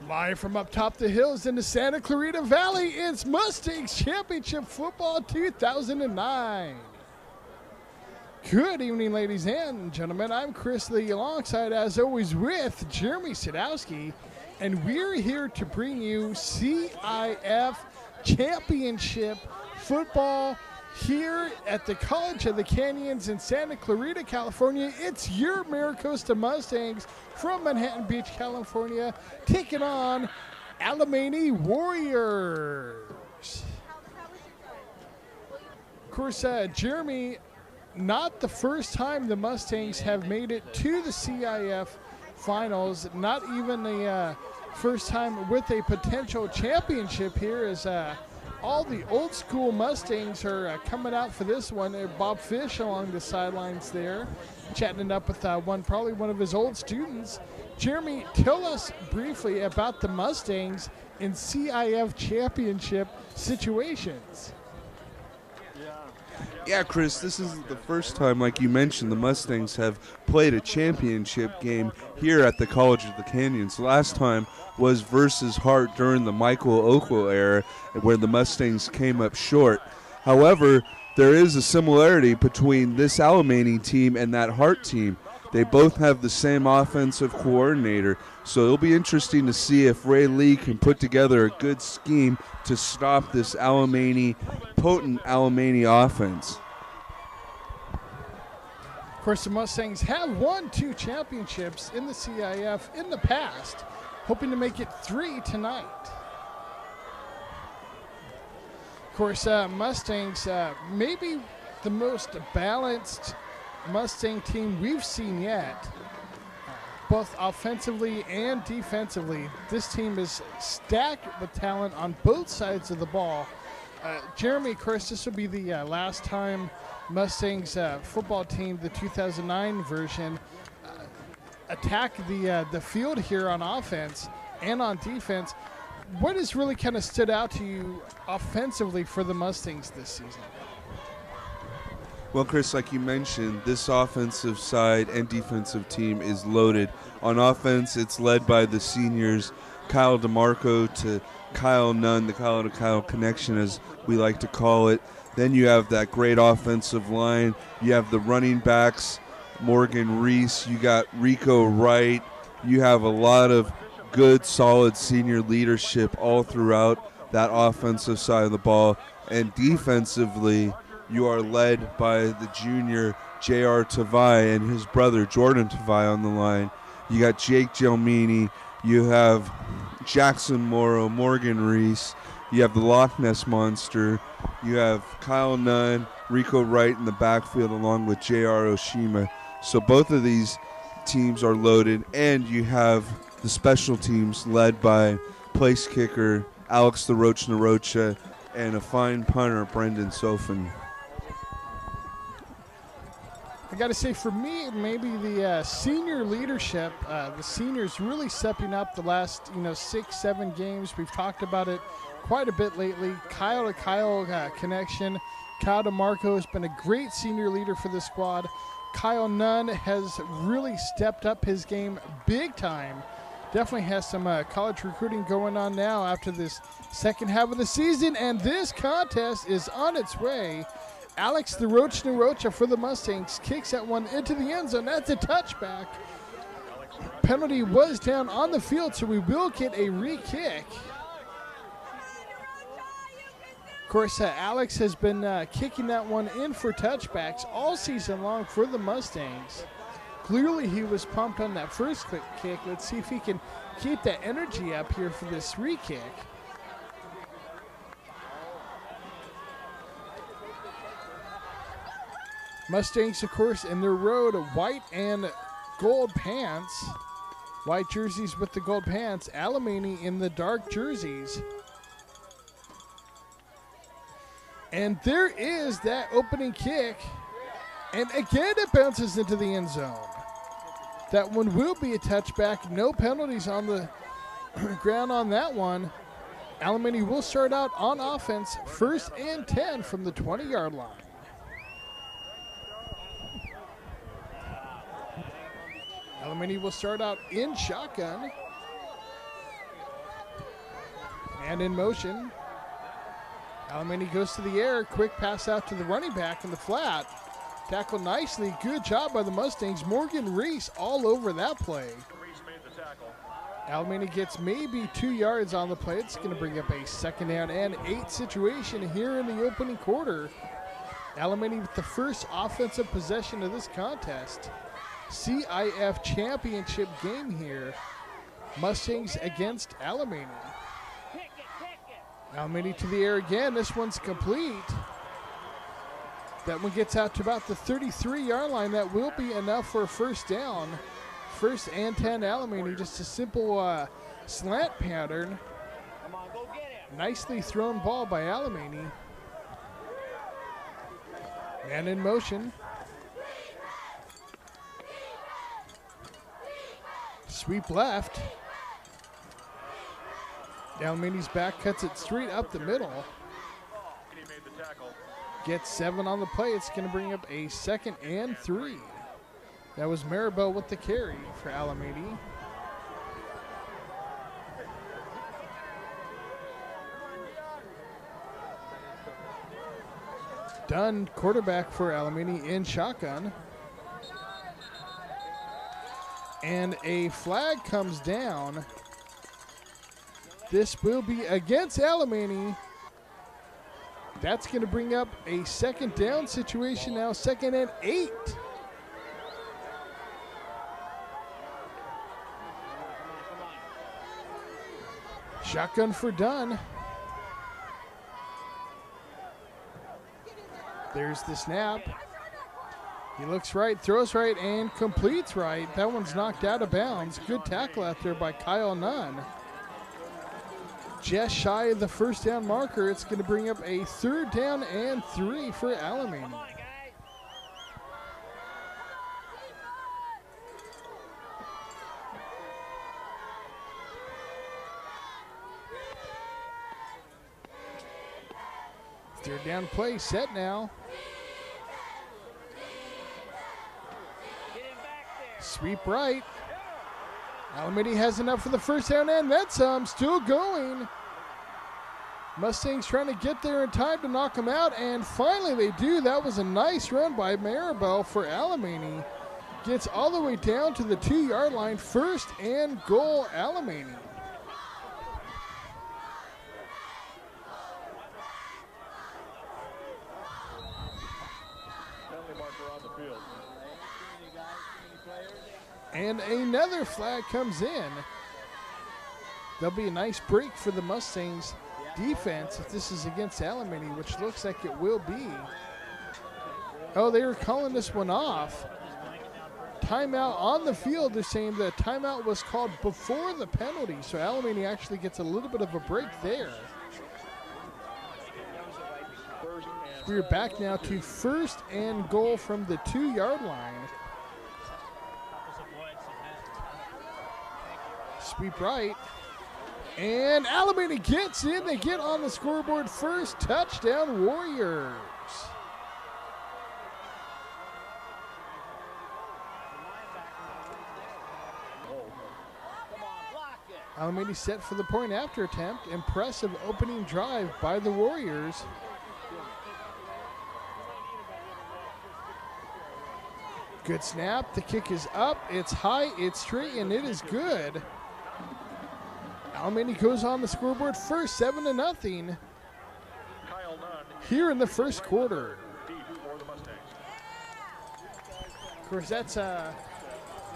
Live from up top the hills in the Santa Clarita Valley, it's Mustangs Championship Football 2009. Good evening, ladies and gentlemen. I'm Chris Lee, alongside, as always, with Jeremy Sadowski, and we're here to bring you C.I.F. Championship Football here at the College of the Canyons in Santa Clarita, California. It's your Maricosta Mustangs from Manhattan Beach, California, taking on Alemany Warriors. Of course, Jeremy, not the first time the Mustangs have made it to the CIF finals, not even the first time with a potential championship here, as all the old school Mustangs are coming out for this one. Bob Fish along the sidelines there, chatting it up with probably one of his old students. Jeremy, tell us briefly about the Mustangs in CIF championship situations. Yeah, Chris, this is the first time, like you mentioned, the Mustangs have played a championship game here at the College of the Canyons. Last time was versus Hart during the Michael Okwell era, where the Mustangs came up short. However, there is a similarity between this Alemany team and that Hart team. They both have the same offensive coordinator, so it'll be interesting to see if Ray Lee can put together a good scheme to stop this potent Alemany offense. Of course, the Mustangs have won 2 championships in the CIF in the past, hoping to make it 3 tonight. Of course, Mustangs, maybe the most balanced Mustang team we've seen yet, both offensively and defensively. This team is stacked with talent on both sides of the ball. Jeremy, of course, this will be the last time Mustangs football team, the 2009 version, attack the field here on offense and on defense. What has really kind of stood out to you offensively for the Mustangs this season? Well, Chris, like you mentioned, this offensive side and defensive team is loaded. On offense, it's led by the seniors, Kyle DeMarco to Kyle Nunn, the Kyle to Kyle connection, as we like to call it. Then you have that great offensive line. You have the running backs, Morgan Reese. You got Rico Wright. You have a lot of good, solid senior leadership all throughout that offensive side of the ball. And defensively, you are led by the junior J.R. Tavai and his brother Jordan Tavai on the line. You got Jake Gelmini. You have Jackson Morrow, Morgan Reese. You have the Loch Ness Monster. You have Kyle Nunn, Rico Wright in the backfield along with J.R. Oshima. So both of these teams are loaded, and you have the special teams led by place kicker Alex the Roach Narocha and a fine punter, Brendan Sofin. I got to say, for me, maybe the senior leadership, the seniors really stepping up the last 6-7 games. We've talked about it quite a bit lately. Kyle to Kyle connection. Kyle DeMarco has been a great senior leader for the squad. Kyle Nunn has really stepped up his game big time. Definitely has some college recruiting going on now after this second half of the season, and this contest is on its way. Alex the Roach Narocha for the Mustangs kicks that one into the end zone. That's a touchback. Penalty was down on the field, so we will get a re-kick. Of course, Alex has been kicking that one in for touchbacks all season long for the Mustangs. Clearly he was pumped on that first kick. Let's see if he can keep that energy up here for this re-kick. Mustangs, of course, in their road white and gold pants. White jerseys with the gold pants. Alemany in the dark jerseys. And there is that opening kick. And again, it bounces into the end zone. That one will be a touchback. No penalties on the ground on that one. Alemany will start out on offense, 1st and 10 from the 20-yard line. Alemany will start out in shotgun. And in motion. Alemany goes to the air. Quick pass out to the running back in the flat. Tackled nicely. Good job by the Mustangs. Morgan Reese all over that play. Alemany gets maybe 2 yards on the play. It's going to bring up a 2nd down and 8 situation here in the opening quarter. Alemany with the first offensive possession of this contest. C.I.F. championship game here. Mustangs against Alemany. Alemany to the air again. This one's complete. That one gets out to about the 33-yard line. That will be enough for a 1st down. 1st and 10 Alemany. Just a simple slant pattern. Nicely thrown ball by Alemany. Man in motion. Sweep left. Alemany's back, cuts it straight up the middle. Gets 7 on the play. It's going to bring up a 2nd and 3. That was Maribel with the carry for Alemany. Dunn, quarterback for Alemany in shotgun. And a flag comes down. This will be against Alemany. That's going to bring up a 2nd down situation now, 2nd and 8. Shotgun for Dunn. There's the snap. He looks right, throws right, and completes right. That one's knocked out of bounds. Good tackle out there by Kyle Nunn. Just shy of the 1st down marker. It's going to bring up a 3rd down and 3 for Alemany. Third down play set now. Sweep right. Alemany has enough for the 1st down, and that's still going. Mustangs trying to get there in time to knock him out, and finally they do. That was a nice run by Maribel for Alemany. Gets all the way down to the 2-yard line. 1st and goal, Alemany. And another flag comes in. There'll be a nice break for the Mustangs defense if this is against Alemany, which looks like it will be. Oh, they were calling this one off. Timeout on the field. They're saying the timeout was called before the penalty, so Alemany actually gets a little bit of a break there. We're back now to 1st and goal from the 2-yard line. Sweep right. And Alemany gets in. They get on the scoreboard first. Touchdown, Warriors. Alemany set for the point after attempt. Impressive opening drive by the Warriors. Good snap. The kick is up. It's high. It's straight, and it is good. Alemany goes on the scoreboard first, 7-0. Here in the 1st quarter. Of course, that's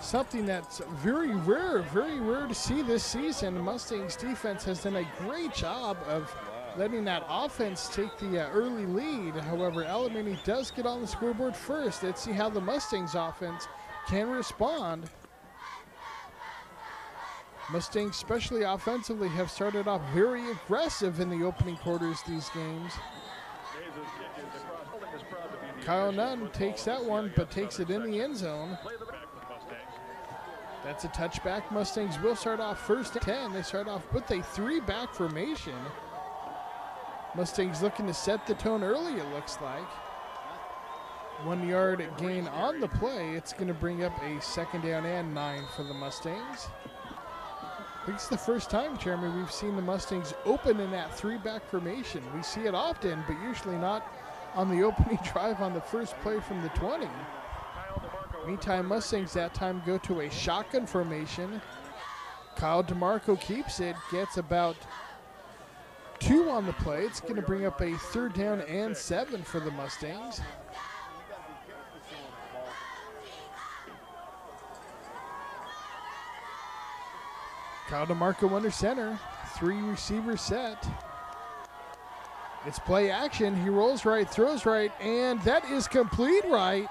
something that's very rare to see this season. The Mustangs defense has done a great job of letting that offense take the early lead. However, Alemany does get on the scoreboard first. Let's see how the Mustangs offense can respond. Mustangs, especially offensively, have started off very aggressive in the opening quarters these games. Kyle Nunn takes that one, but takes it in the end zone. That's a touchback. Mustangs will start off first and 10. They start off with a three-back formation. Mustangs looking to set the tone early, it looks like. 1 yard gain on the play. It's going to bring up a second down and 9 for the Mustangs. I think it's the first time, Jeremy, we've seen the Mustangs open in that three-back formation. We see it often, but usually not on the opening drive on the first play from the 20. Meantime, Mustangs that time go to a shotgun formation. Kyle DeMarco keeps it, gets about 2 on the play. It's going to bring up a third down and 7 for the Mustangs. Kyle DeMarco under center, 3 receivers set. It's play action. He rolls right, throws right, and that is complete right.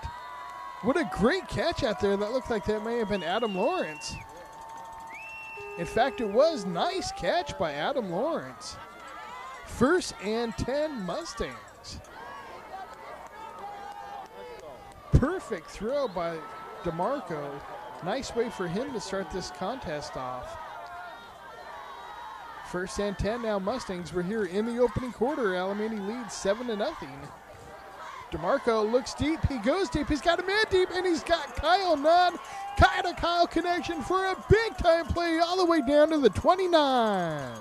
What a great catch out there. That looked like that may have been Adam Lawrence. In fact, it was nice catch by Adam Lawrence. First and 10 Mustangs. Perfect throw by DeMarco. Nice way for him to start this contest off. First and 10 now Mustangs. We're here in the opening quarter. Alemany leads 7-0. DeMarco looks deep. He goes deep. He's got a man deep, and he's got Kyle Nunn. Kyle connection for a big-time play all the way down to the 29.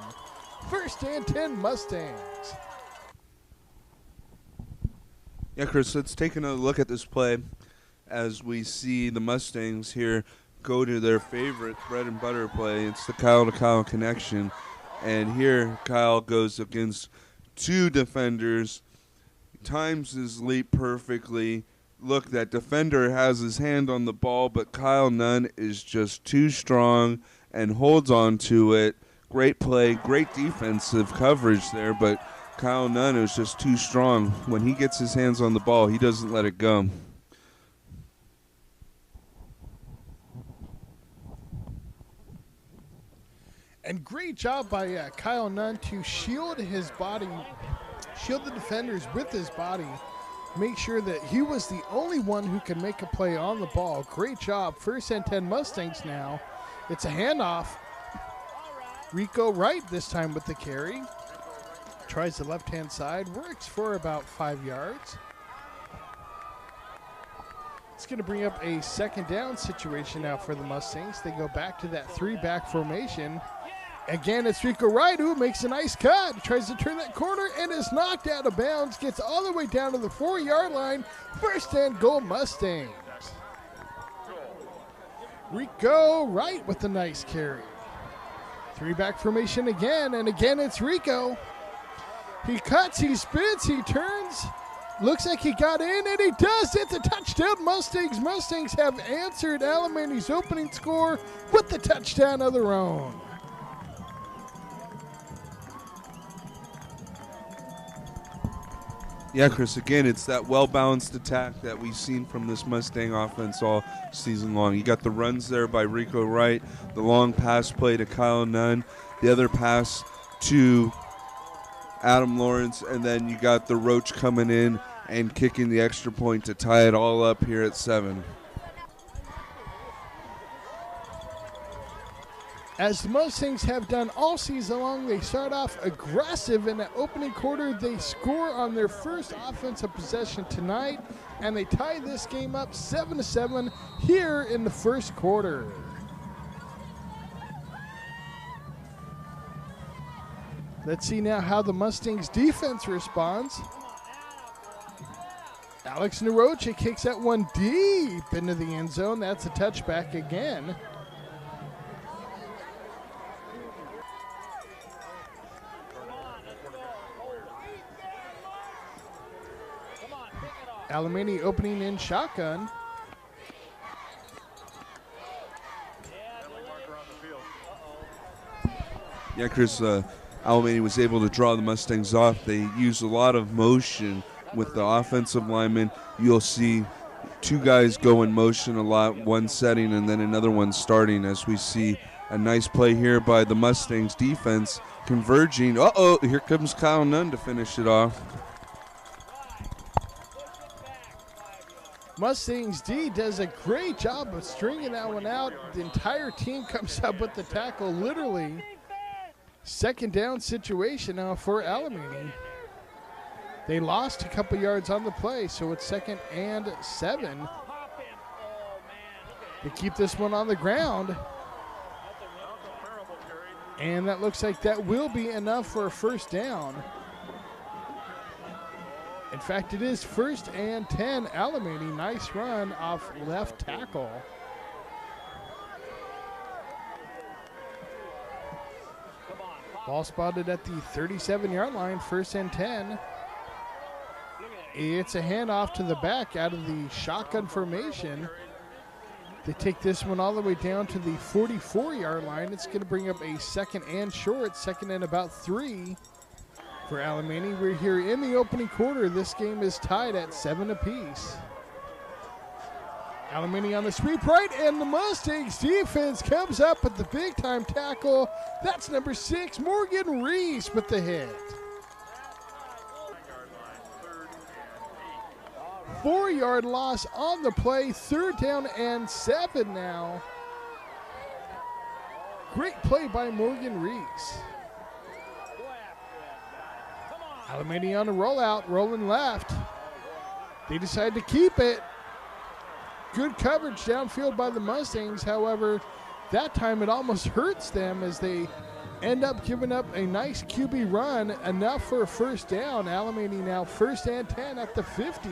First and 10 Mustangs. Yeah, Chris, let's take another look at this play as we see the Mustangs here go to their favorite bread and butter play. It's the Kyle connection. And here Kyle goes against 2 defenders, times his leap perfectly. Look, that defender has his hand on the ball, but Kyle Nunn is just too strong and holds on to it. Great play, great defensive coverage there, but Kyle Nunn is just too strong. When he gets his hands on the ball, he doesn't let it go. And great job by Kyle Nunn to shield his body, shield the defenders with his body, make sure that he was the only one who can make a play on the ball. Great job. First and 10 Mustangs now. It's a handoff. Rico Wright this time with the carry. Tries the left-hand side, works for about 5 yards. It's going to bring up a second down situation now for the Mustangs. They go back to that three-back formation. Again, it's Rico Wright who makes a nice cut. Tries to turn that corner and is knocked out of bounds. Gets all the way down to the 4-yard line. First and goal Mustangs. Rico Wright with a nice carry. Three-back formation again, and again it's Rico. He cuts, he spins, he turns. Looks like he got in, and he does. It's a touchdown, Mustangs. Mustangs have answered Alemany's opening score with the touchdown of their own. Yeah, Chris, again, it's that well-balanced attack that we've seen from this Mustang offense all season long. You got the runs there by Rico Wright, the long pass play to Kyle Nunn, the other pass to Adam Lawrence, and then you got the Roach coming in and kicking the extra point to tie it all up here at 7. As the Mustangs have done all season long, they start off aggressive in that opening quarter. They score on their first offensive possession tonight, and they tie this game up 7-7 here in the first quarter. Let's see now how the Mustangs defense responds. Alex Narocha kicks that one deep into the end zone. That's a touchback again. Alemany opening in shotgun. Yeah, Chris, Alemany was able to draw the Mustangs off. They used a lot of motion with the offensive linemen. You'll see 2 guys go in motion a lot, one setting and then another one starting, as we see A nice play here by the Mustangs defense, converging. Uh-oh, here comes Kyle Nunn to finish it off. Mustangs D does a great job of stringing that one out. The entire team comes up with the tackle, literally. Second down situation now for Alamany. They lost a couple yards on the play, so it's 2nd and 7. They keep this one on the ground. And that looks like that will be enough for a first down. In fact, it is 1st and 10, Alamany. Nice run off left tackle. Ball spotted at the 37-yard line, 1st and 10. It's a handoff to the back out of the shotgun formation. They take this one all the way down to the 44-yard line. It's going to bring up a 2nd and short, 2nd and about 3 for Alamany. We're here in the opening quarter. This game is tied at 7 apiece. Alamany on the sweep right, and the Mustangs defense comes up with the big-time tackle. That's number 6, Morgan Reese with the hit. 4-yard loss on the play, 3rd down and 7 now. Great play by Morgan Reese. Alamany on a rollout, rolling left. They decide to keep it. Good coverage downfield by the Mustangs. However, that time it almost hurts them as they end up giving up a nice QB run, enough for a first down. Alamany now 1st and 10 at the 50.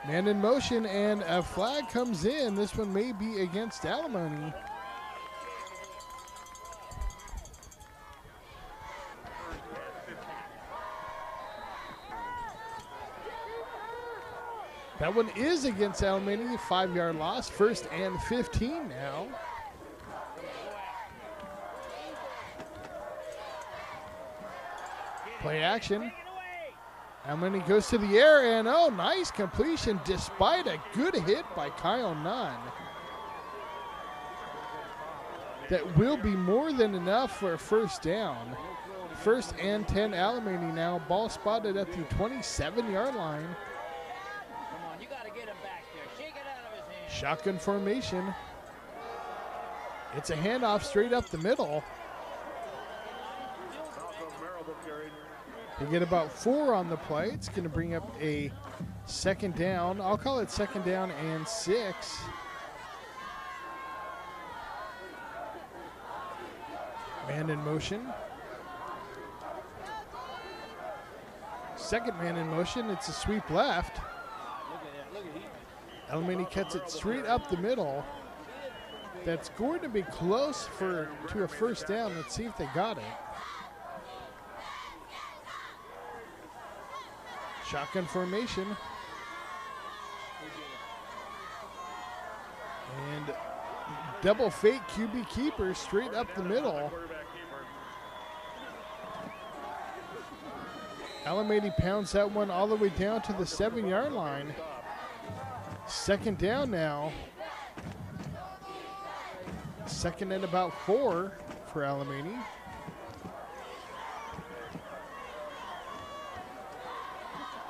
Man in motion, and a flag comes in. This one may be against Alamany. That one is against Alamany. 5-yard loss, 1st and 15 now. Play action. Alamany goes to the air, and oh, nice completion despite a good hit by Kyle Nunn. That will be more than enough for a first down. 1st and 10, Alamany now. Ball spotted at the 27-yard line. Shotgun formation. It's a handoff straight up the middle. They get about 4 on the play. It's going to bring up a 2nd down. I'll call it 2nd down and 6. Man in motion. Second man in motion. It's a sweep left. Alamany cuts it straight up the middle. That's going to be close to a first down. Let's see if they got it. Shotgun formation. And double fake QB keeper straight up the middle. Alamany pounds that one all the way down to the 7-yard line. 2nd down now. 2nd and about 4 for Alamany.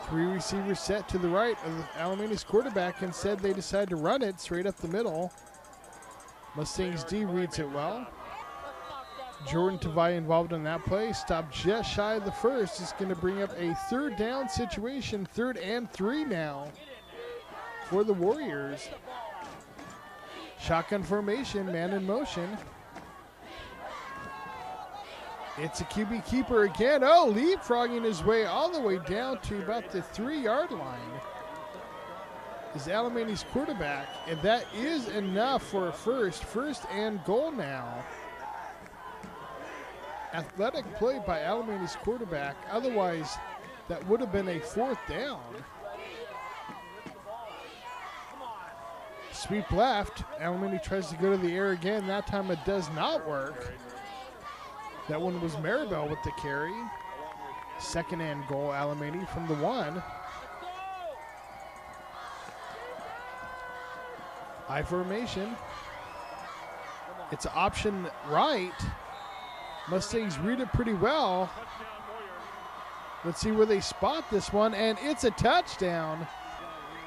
Three receivers set to the right of Alamany's quarterback. Instead, they decide to run it straight up the middle. Mustangs D reads it well. Jordan Tavai involved in that play. Stopped just shy of the first. It's going to bring up a 3rd down situation. 3rd and 3 now for the Warriors. Shotgun formation, man in motion. It's a QB keeper again. Oh, leapfrogging his way all the way down to about the 3-yard line is Alamany's quarterback, and that is enough for a first and goal now. Athletic play by Alamany's quarterback. Otherwise, that would have been a 4th down. Sweep left. Alamany tries to go to the air again. That time it does not work. That one was Maribel with the carry. 2nd and goal, Alamany from the 1. I formation. It's option right. Mustangs read it pretty well. Let's see where they spot this one, and it's a touchdown.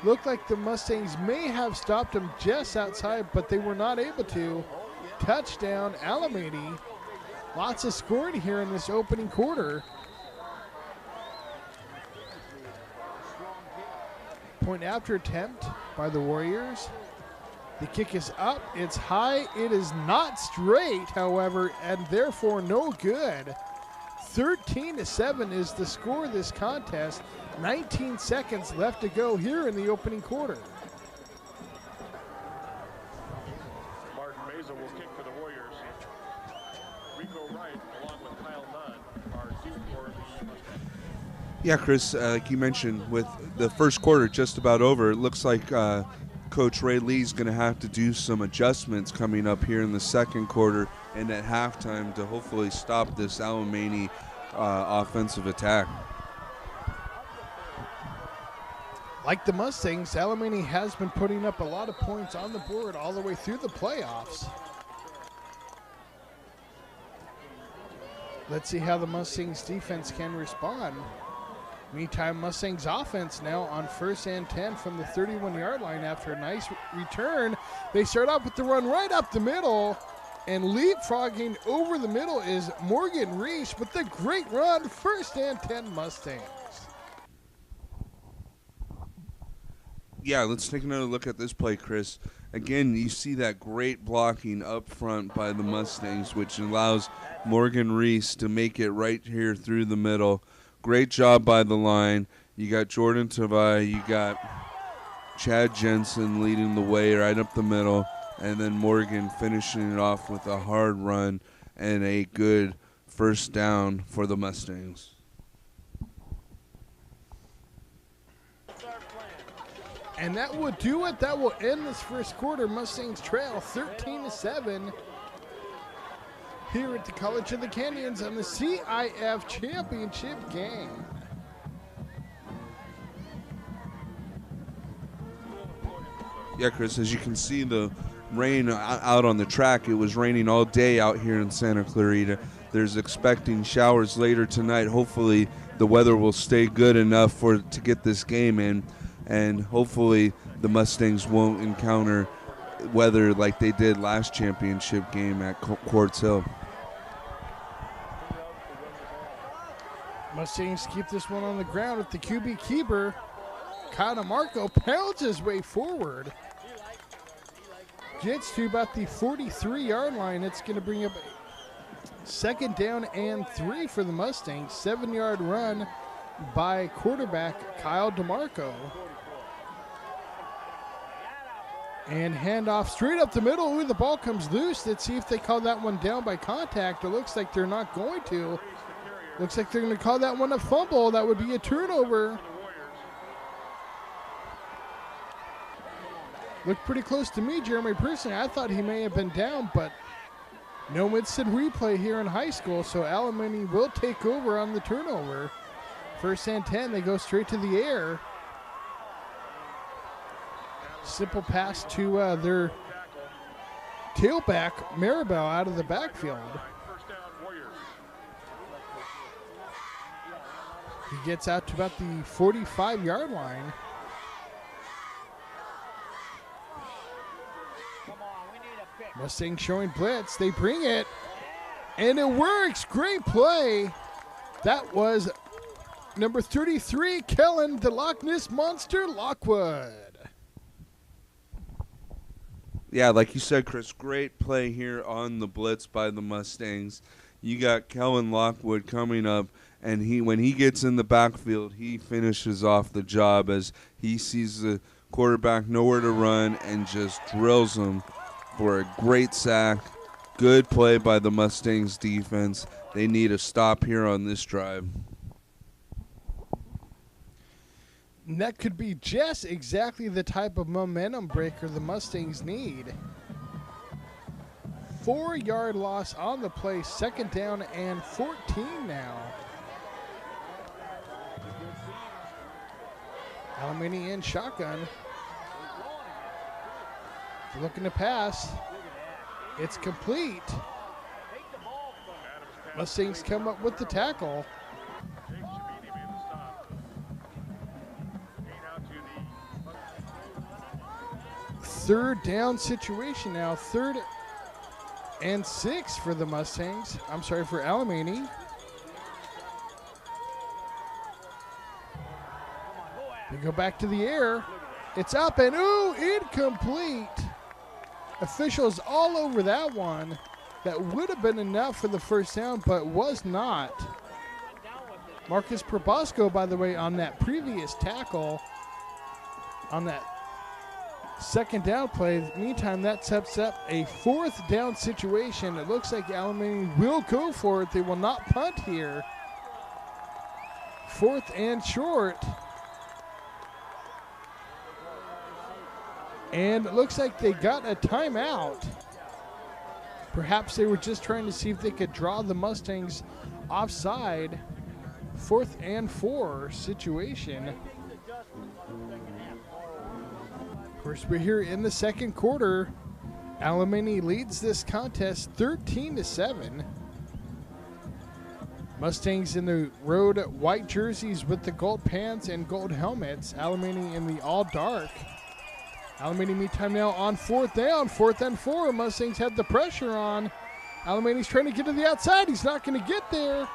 Looked like the Mustangs may have stopped him just outside, but they were not able to. Touchdown, Alameda. Lots of scoring here in this opening quarter. Point after attempt by the Warriors. The kick is up, it's high, it is not straight, however, and therefore no good. 13-7 is the score of this contest. 19 seconds left to go here in the opening quarter. Martin Meza will kick for the Warriors. Rico Wright, along with Kyle Nunn, are due for the Mustangs. Yeah, Chris, like you mentioned, with the first quarter just about over, it looks like Coach Ray Lee's going to have to do some adjustments coming up here in the second quarter and at halftime to hopefully stop this Alameda offensive attack. Like the Mustangs, Alameda has been putting up a lot of points on the board all the way through the playoffs. Let's see how the Mustangs defense can respond. Meantime, Mustangs offense now on 1st and 10 from the 31-yard line after a nice return. They start off with the run right up the middle, and leapfrogging over the middle is Morgan Reese with the great run. 1st and 10 Mustangs. Yeah, let's take another look at this play, Chris. Again, you see that great blocking up front by the Mustangs, which allows Morgan Reese to make it right here through the middle. Great job by the line. You got Jordan Tavai, you got Chad Jenson leading the way right up the middle, and then Morgan finishing it off with a hard run and a good first down for the Mustangs. And that will do it. That will end this first quarter. Mustangs trail 13-7 here at the College of the Canyons on the C.I.F. championship game. Yeah, Chris, as you can see the rain out on the track, it was raining all day out here in Santa Clarita. There's expecting showers later tonight. Hopefully the weather will stay good enough to get this game in, and hopefully the Mustangs won't encounter weather like they did last championship game at Quartz Hill. Mustangs keep this one on the ground with the QB keeper. Kyle DeMarco pounds his way forward. Gets to about the 43-yard line. It's going to bring up a 2nd down and 3 for the Mustangs. 7-yard run by quarterback Kyle DeMarco. And handoff straight up the middle. Ooh, the ball comes loose. Let's see if they call that one down by contact. It looks like they're not going to. Looks like they're going to call that one a fumble. That would be a turnover. Looked pretty close to me, Jeremy. Personally, I thought he may have been down, but no instant replay here in high school, so Alameda will take over on the turnover. 1st and 10, they go straight to the air. Simple pass to their tailback, Maribel, out of the backfield. He gets out to about the 45-yard line. Mustangs showing blitz. They bring it, and it works. Great play. That was number 33, Kellen, the Loch Ness Monster Lockwood. Yeah, like you said, Chris, great play here on the blitz by the Mustangs. You got Kellen Lockwood coming up, and when he gets in the backfield, he finishes off the job as he sees the quarterback nowhere to run and just drills him for a great sack. Good play by the Mustangs defense. They need a stop here on this drive. And that could be just exactly the type of momentum breaker the Mustangs need. 4-yard loss on the play, 2nd down and 14 now. Alameda in shotgun. Looking to pass. It's complete. Mustangs come up with the tackle. Third down situation now. 3rd and 6 for the Mustangs. I'm sorry, for Alemany. They go back to the air. It's up and ooh, incomplete. Officials all over that one. That would have been enough for the first down, but was not. Marcus Probosco, by the way, on that previous tackle, on that second down play. Meantime, that sets up a 4th down situation. It looks like Alemany will go for it. They will not punt here. 4th and short. And it looks like they got a timeout. Perhaps they were just trying to see if they could draw the Mustangs offside. 4th and 4 situation. Of course, we're here in the second quarter. Alemany leads this contest 13-7. Mustangs in the road white jerseys with the gold pants and gold helmets. Alemany in the all dark. Alemany meantime now on 4th down, 4th and 4. Mustangs had the pressure on. Alemany's trying to get to the outside. He's not going to get there.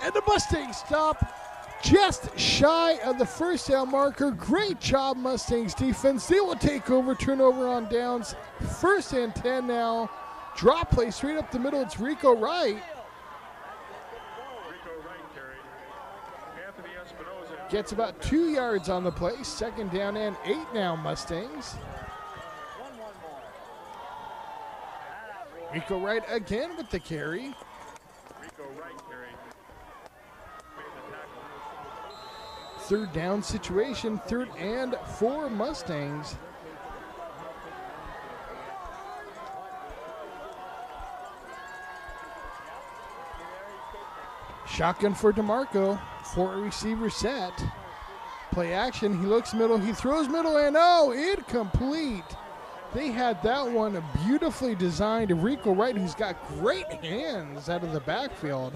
And the Mustangs stop just shy of the first down marker. Great job, Mustangs defense. They will take over, turnover on downs. 1st and 10 now. Drop play straight up the middle. It's Rico Wright. Gets about 2 yards on the play. 2nd down and 8 now, Mustangs. Rico Wright again with the carry. Rico Wright carried. 3rd down situation, 3rd and 4 Mustangs. Shotgun for DeMarco. 4 receiver set. Play action. He looks middle. He throws middle and oh, incomplete. They had that one beautifully designed. Rico Wright, who's got great hands out of the backfield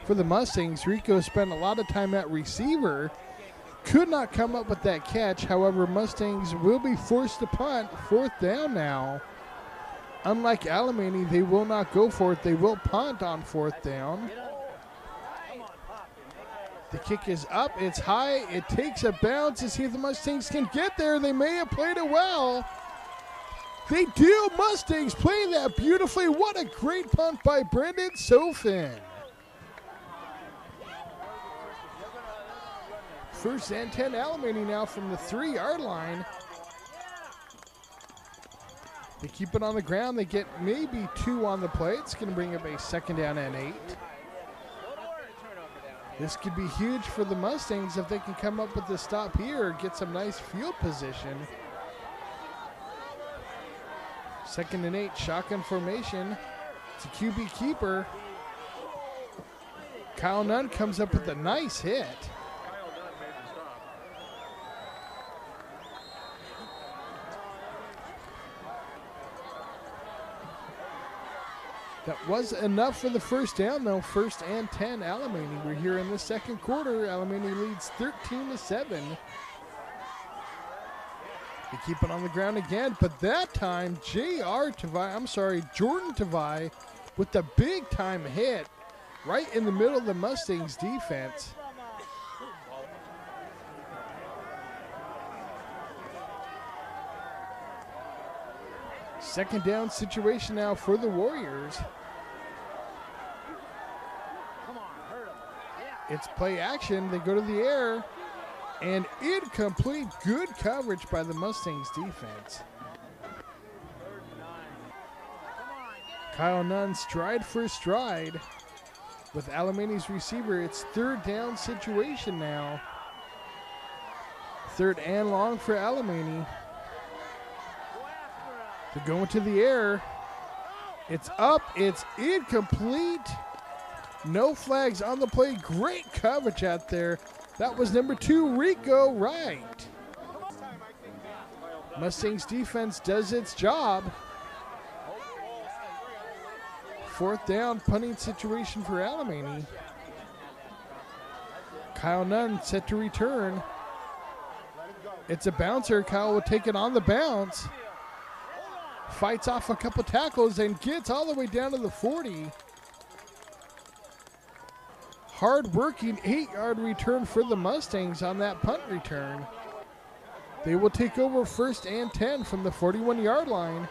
for the Mustangs. Rico spent a lot of time at receiver. Could not come up with that catch. However, Mustangs will be forced to punt. 4th down now. Unlike Alemany, they will not go for it. They will punt on 4th down. The kick is up. It's high. It takes a bounce to see if the Mustangs can get there. They may have played it well. They do. Mustangs play that beautifully. What a great punt by Brendan Sofin. 1st and 10 Alemany now from the 3-yard line. They keep it on the ground. They get maybe 2 on the play. It's going to bring up a 2nd down and 8. This could be huge for the Mustangs if they can come up with the stop here, get some nice field position. 2nd and 8, shotgun formation. It's a QB keeper. Kyle Nunn comes up with a nice hit. That was enough for the first down, though. 1st and 10, Alemany. We're here in the second quarter. Alemany leads 13-7. They keep it on the ground again, but that time, Jordan Tavai with the big-time hit right in the middle of the Mustangs defense. Second down situation now for the Warriors. It's play action. They go to the air. And incomplete. Good coverage by the Mustangs defense. Kyle Nunn stride for stride with Alemany's receiver. It's 3rd down situation now. 3rd and long for Alemany. They're going to the air. It's up. It's incomplete. No flags on the play. Great coverage out there. That was number 2, Rico Wright. Mustangs defense does its job. Fourth down, punting situation for Alemany. Kyle Nunn set to return. It's a bouncer. Kyle will take it on the bounce. Fights off a couple tackles and gets all the way down to the 40. Hard-working 8-yard return for the Mustangs on that punt return. They will take over 1st and 10 from the 41-yard line.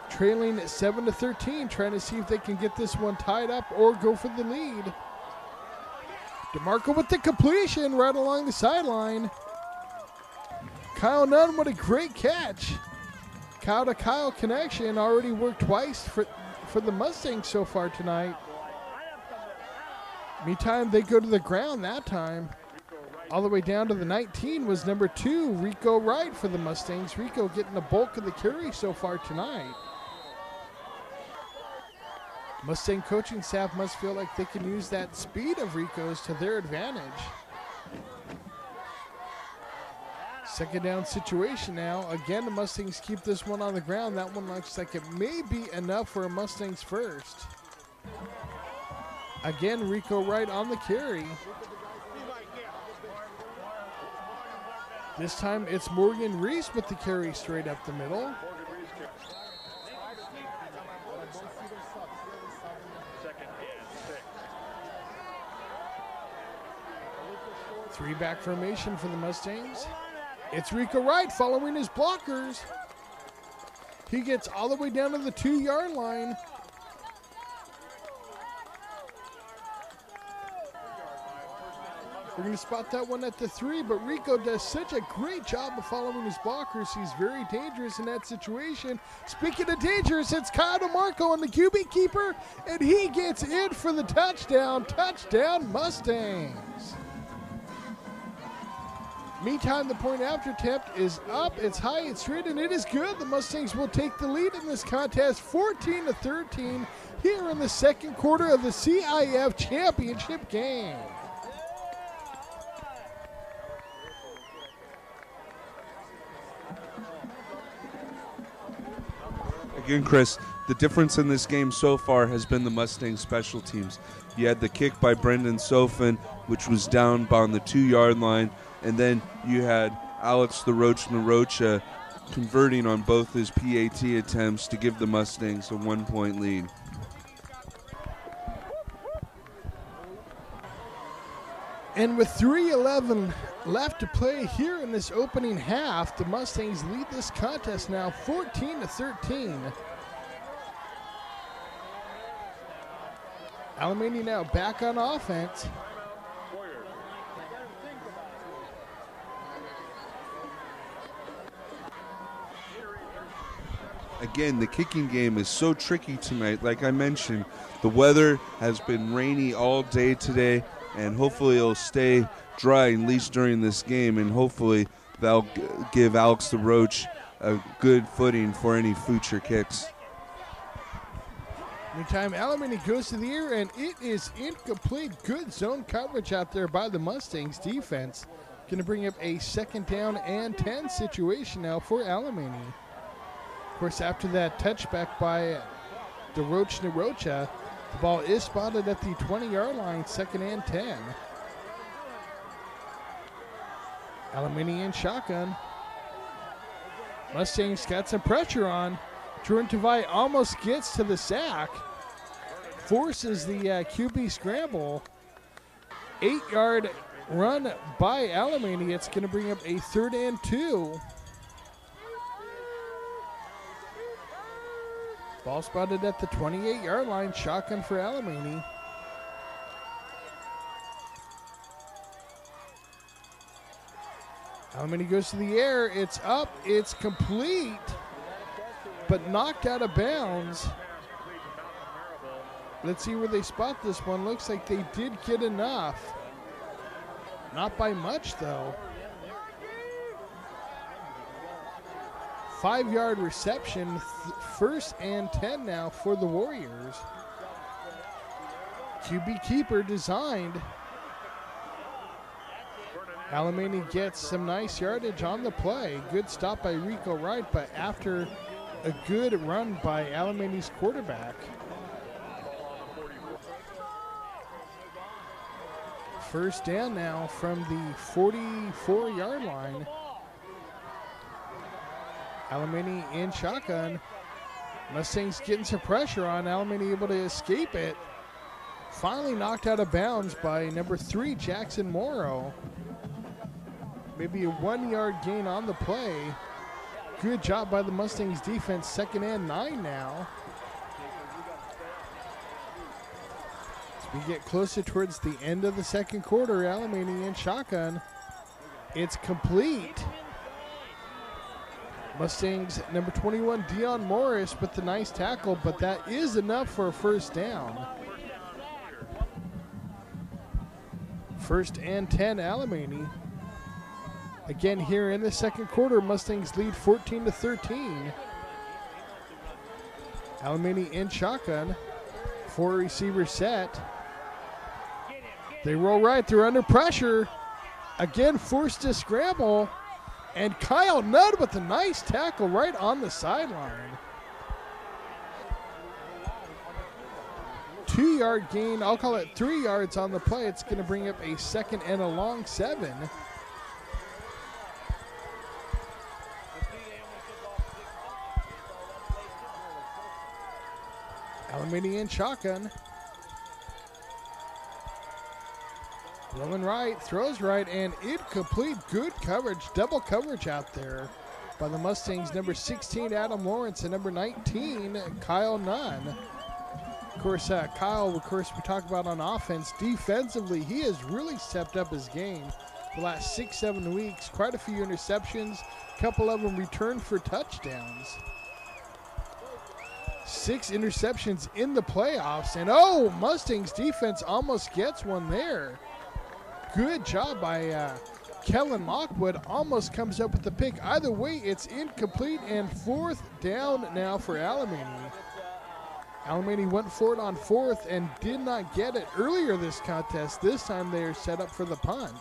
Trailing at 7-13, trying to see if they can get this one tied up or go for the lead. DeMarco with the completion right along the sideline. Kyle Nunn with a great catch. Kyle to Kyle connection already worked twice for the Mustangs so far tonight. Meantime, they go to the ground that time. All the way down to the 19 was number 2, Rico Wright for the Mustangs. Rico getting the bulk of the carry so far tonight. Mustang coaching staff must feel like they can use that speed of Rico's to their advantage. Second down situation now. Again, the Mustangs keep this one on the ground. That one looks like it may be enough for a Mustangs first. Again, Rico Wright on the carry. This time it's Morgan Reese with the carry straight up the middle. Three-back formation for the Mustangs. It's Rico Wright following his blockers. He gets all the way down to the 2-yard line. We're going to spot that one at the 3, but Rico does such a great job of following his blockers. He's very dangerous in that situation. Speaking of dangerous, it's Kyle DeMarco on the QB keeper, and he gets in for the touchdown. Touchdown, Mustangs. Meantime, the point after attempt is up, it's high, it's straight, and it is good. The Mustangs will take the lead in this contest, 14-13, here in the second quarter of the C.I.F. championship game. Again, Chris, the difference in this game so far has been the Mustang special teams. You had the kick by Brendan Sofin, which was down on the 2-yard line, and then you had Alex the Roach Narocha converting on both his PAT attempts to give the Mustangs a 1-point lead. And with 3:11 left to play here in this opening half, the Mustangs lead this contest now 14-13. Alemany now back on offense. Again, the kicking game is so tricky tonight. Like I mentioned, the weather has been rainy all day today, and hopefully it'll stay dry at least during this game, and hopefully that'll give Alex the Roach a good footing for any future kicks. Meantime, Alemany goes to the air, and it is incomplete. Good zone coverage out there by the Mustangs defense. Going to bring up a 2nd down and 10 situation now for Alemany. Of course, after that touchback by the Roach Narocha, the ball is spotted at the 20-yard line, 2nd and 10. Alemany in shotgun. Mustangs got some pressure on. Jordan Tavai almost gets to the sack. Forces the QB scramble. 8-yard run by Alemany. It's going to bring up a 3rd and 2. Ball spotted at the 28-yard line. Shotgun for Alemany. Alemany goes to the air. It's up. It's complete, but knocked out of bounds. Let's see where they spot this one. Looks like they did get enough. Not by much, though. 5-yard reception, 1st and 10 now for the Warriors. QB keeper designed. Alemany gets some nice yardage on the play. Good stop by Rico Wright, but after a good run by Alemany's quarterback. First down now from the 44-yard line. Alemany in shotgun. Mustangs getting some pressure on. Alemany able to escape it. Finally knocked out of bounds by number 3, Jackson Morrow. Maybe a 1-yard gain on the play. Good job by the Mustangs defense. 2nd and 9 now. We get closer towards the end of the second quarter. Alemany in shotgun. It's complete. Mustangs number 21, Dion Morris, with the nice tackle, but that is enough for a first down. 1st and 10, Alemany. Again here in the second quarter, Mustangs lead 14-13. Alemany in shotgun. 4 receivers set. They roll right. They're under pressure. Again, forced to scramble. And Kyle Nudd with a nice tackle right on the sideline. 2-yard gain. I'll call it 3 yards on the play. It's going to bring up a 2nd and a long 7. Alemany in shotgun. Rolling right, throws right, and incomplete. Good coverage, double coverage out there by the Mustangs. Number 16, Adam Lawrence, and number 19, Kyle Nunn. Of course, Kyle, we talk about on offense. Defensively, he has really stepped up his game the last 6-7 weeks. Quite a few interceptions, a couple of them returned for touchdowns. 6 interceptions in the playoffs, and Mustangs defense almost gets one there. Good job by Kellen Lockwood. Almost comes up with the pick. Either way, it's incomplete, and 4th down now for Alemany. Alemany went for it on 4th and did not get it earlier this contest. This time they are set up for the punt.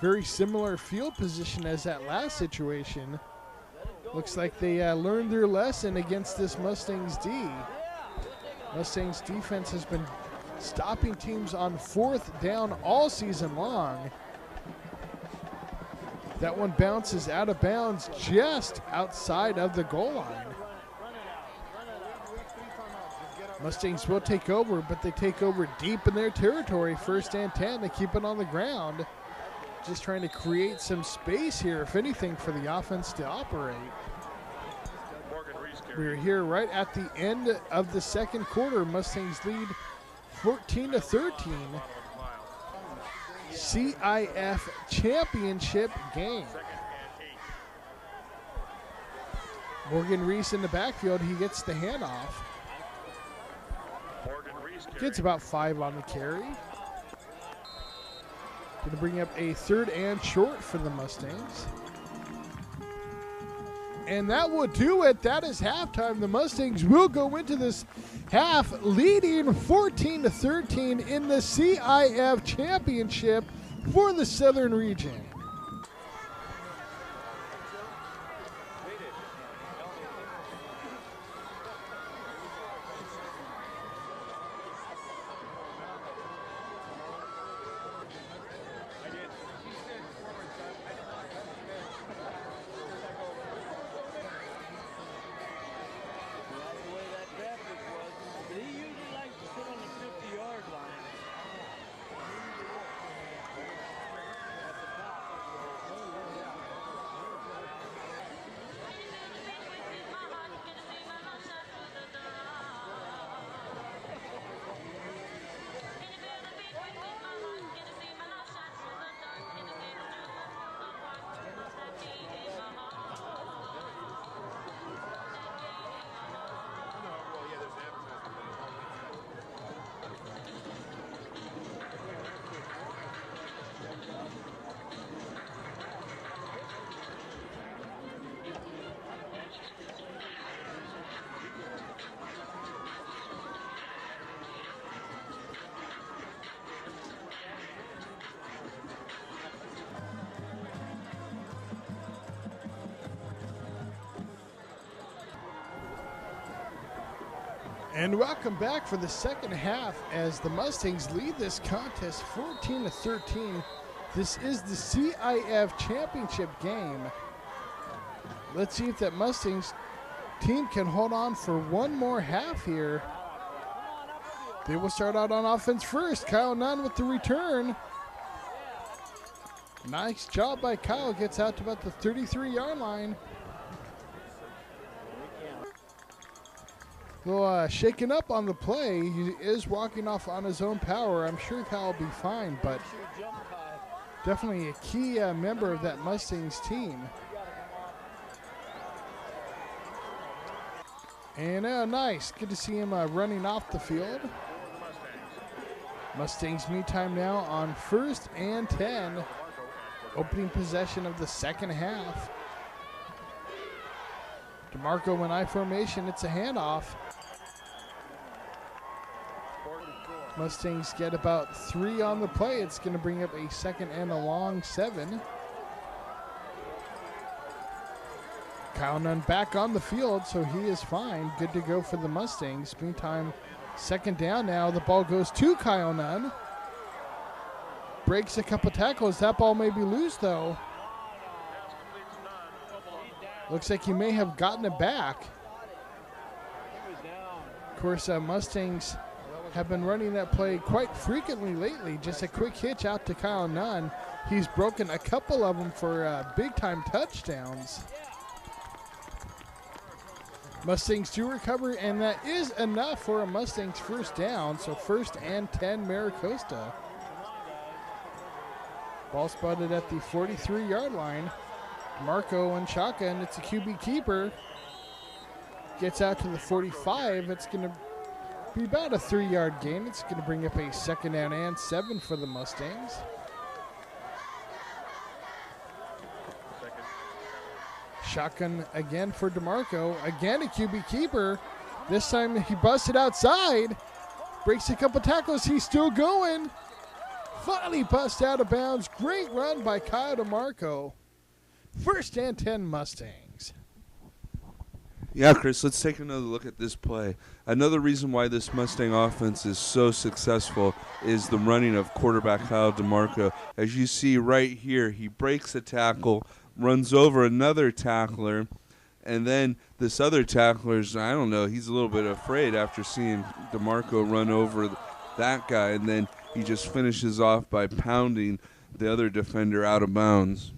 Very similar field position as that last situation. Looks like they learned their lesson against this Mustangs D. Mustangs defense has been stopping teams on 4th down all season long. That one bounces out of bounds just outside of the goal line. Mustangs will take over, but they take over deep in their territory. 1st and 10, they keep it on the ground. Just trying to create some space here, if anything, for the offense to operate. We're here right at the end of the second quarter. Mustangs lead 14-13. C.I.F. championship game. Morgan Reese in the backfield. He gets the handoff. Gets about 5 on the carry. Going to bring up a 3rd and short for the Mustangs. And that will do it. That is halftime. The Mustangs will go into this half leading 14-13 in the C.I.F. championship for the Southern region. And welcome back for the second half as the Mustangs lead this contest 14-13. This is the C.I.F. championship game. Let's see if that Mustangs team can hold on for one more half here. They will start out on offense first. Kyle Nunn with the return. Nice job by Kyle. Gets out to about the 33-yard line. Well, shaken up on the play. He is walking off on his own power. I'm sure Kyle will be fine, but definitely a key member of that Mustangs team. And nice. Good to see him running off the field. Mustangs meantime now on 1st and 10. Opening possession of the second half. DeMarco in I formation. It's a handoff. Mustangs get about 3 on the play. It's going to bring up a 2nd and a long 7. Kyle Nunn back on the field, so he is fine. Good to go for the Mustangs. Meantime, 2nd down now. The ball goes to Kyle Nunn. Breaks a couple tackles. That ball may be loose, though. Looks like he may have gotten it back. Of course, Mustangs have been running that play quite frequently lately. Just a quick hitch out to Kyle Nunn. He's broken a couple of them for big-time touchdowns. Mustangs do recover, and that is enough for a Mustangs first down. So 1st and 10, Maricosta. Ball spotted at the 43-yard line. Marco and shotgun. It's a QB keeper. Gets out to the 45. It's going to be about a 3-yard gain. It's going to bring up a 2nd down and 7 for the Mustangs. Shotgun again for DeMarco. Again a QB keeper. This time he busted outside. Breaks a couple tackles. He's still going. Finally bust out of bounds. Great run by Kyle DeMarco. 1st and 10 Mustangs. Yeah, Chris, let's take another look at this play. Another reason why this Mustang offense is so successful is the running of quarterback Kyle DeMarco. As you see right here, he breaks a tackle, runs over another tackler, and then this other tackler's, I don't know, he's a little bit afraid after seeing DeMarco run over that guy, and then he just finishes off by pounding the other defender out of bounds.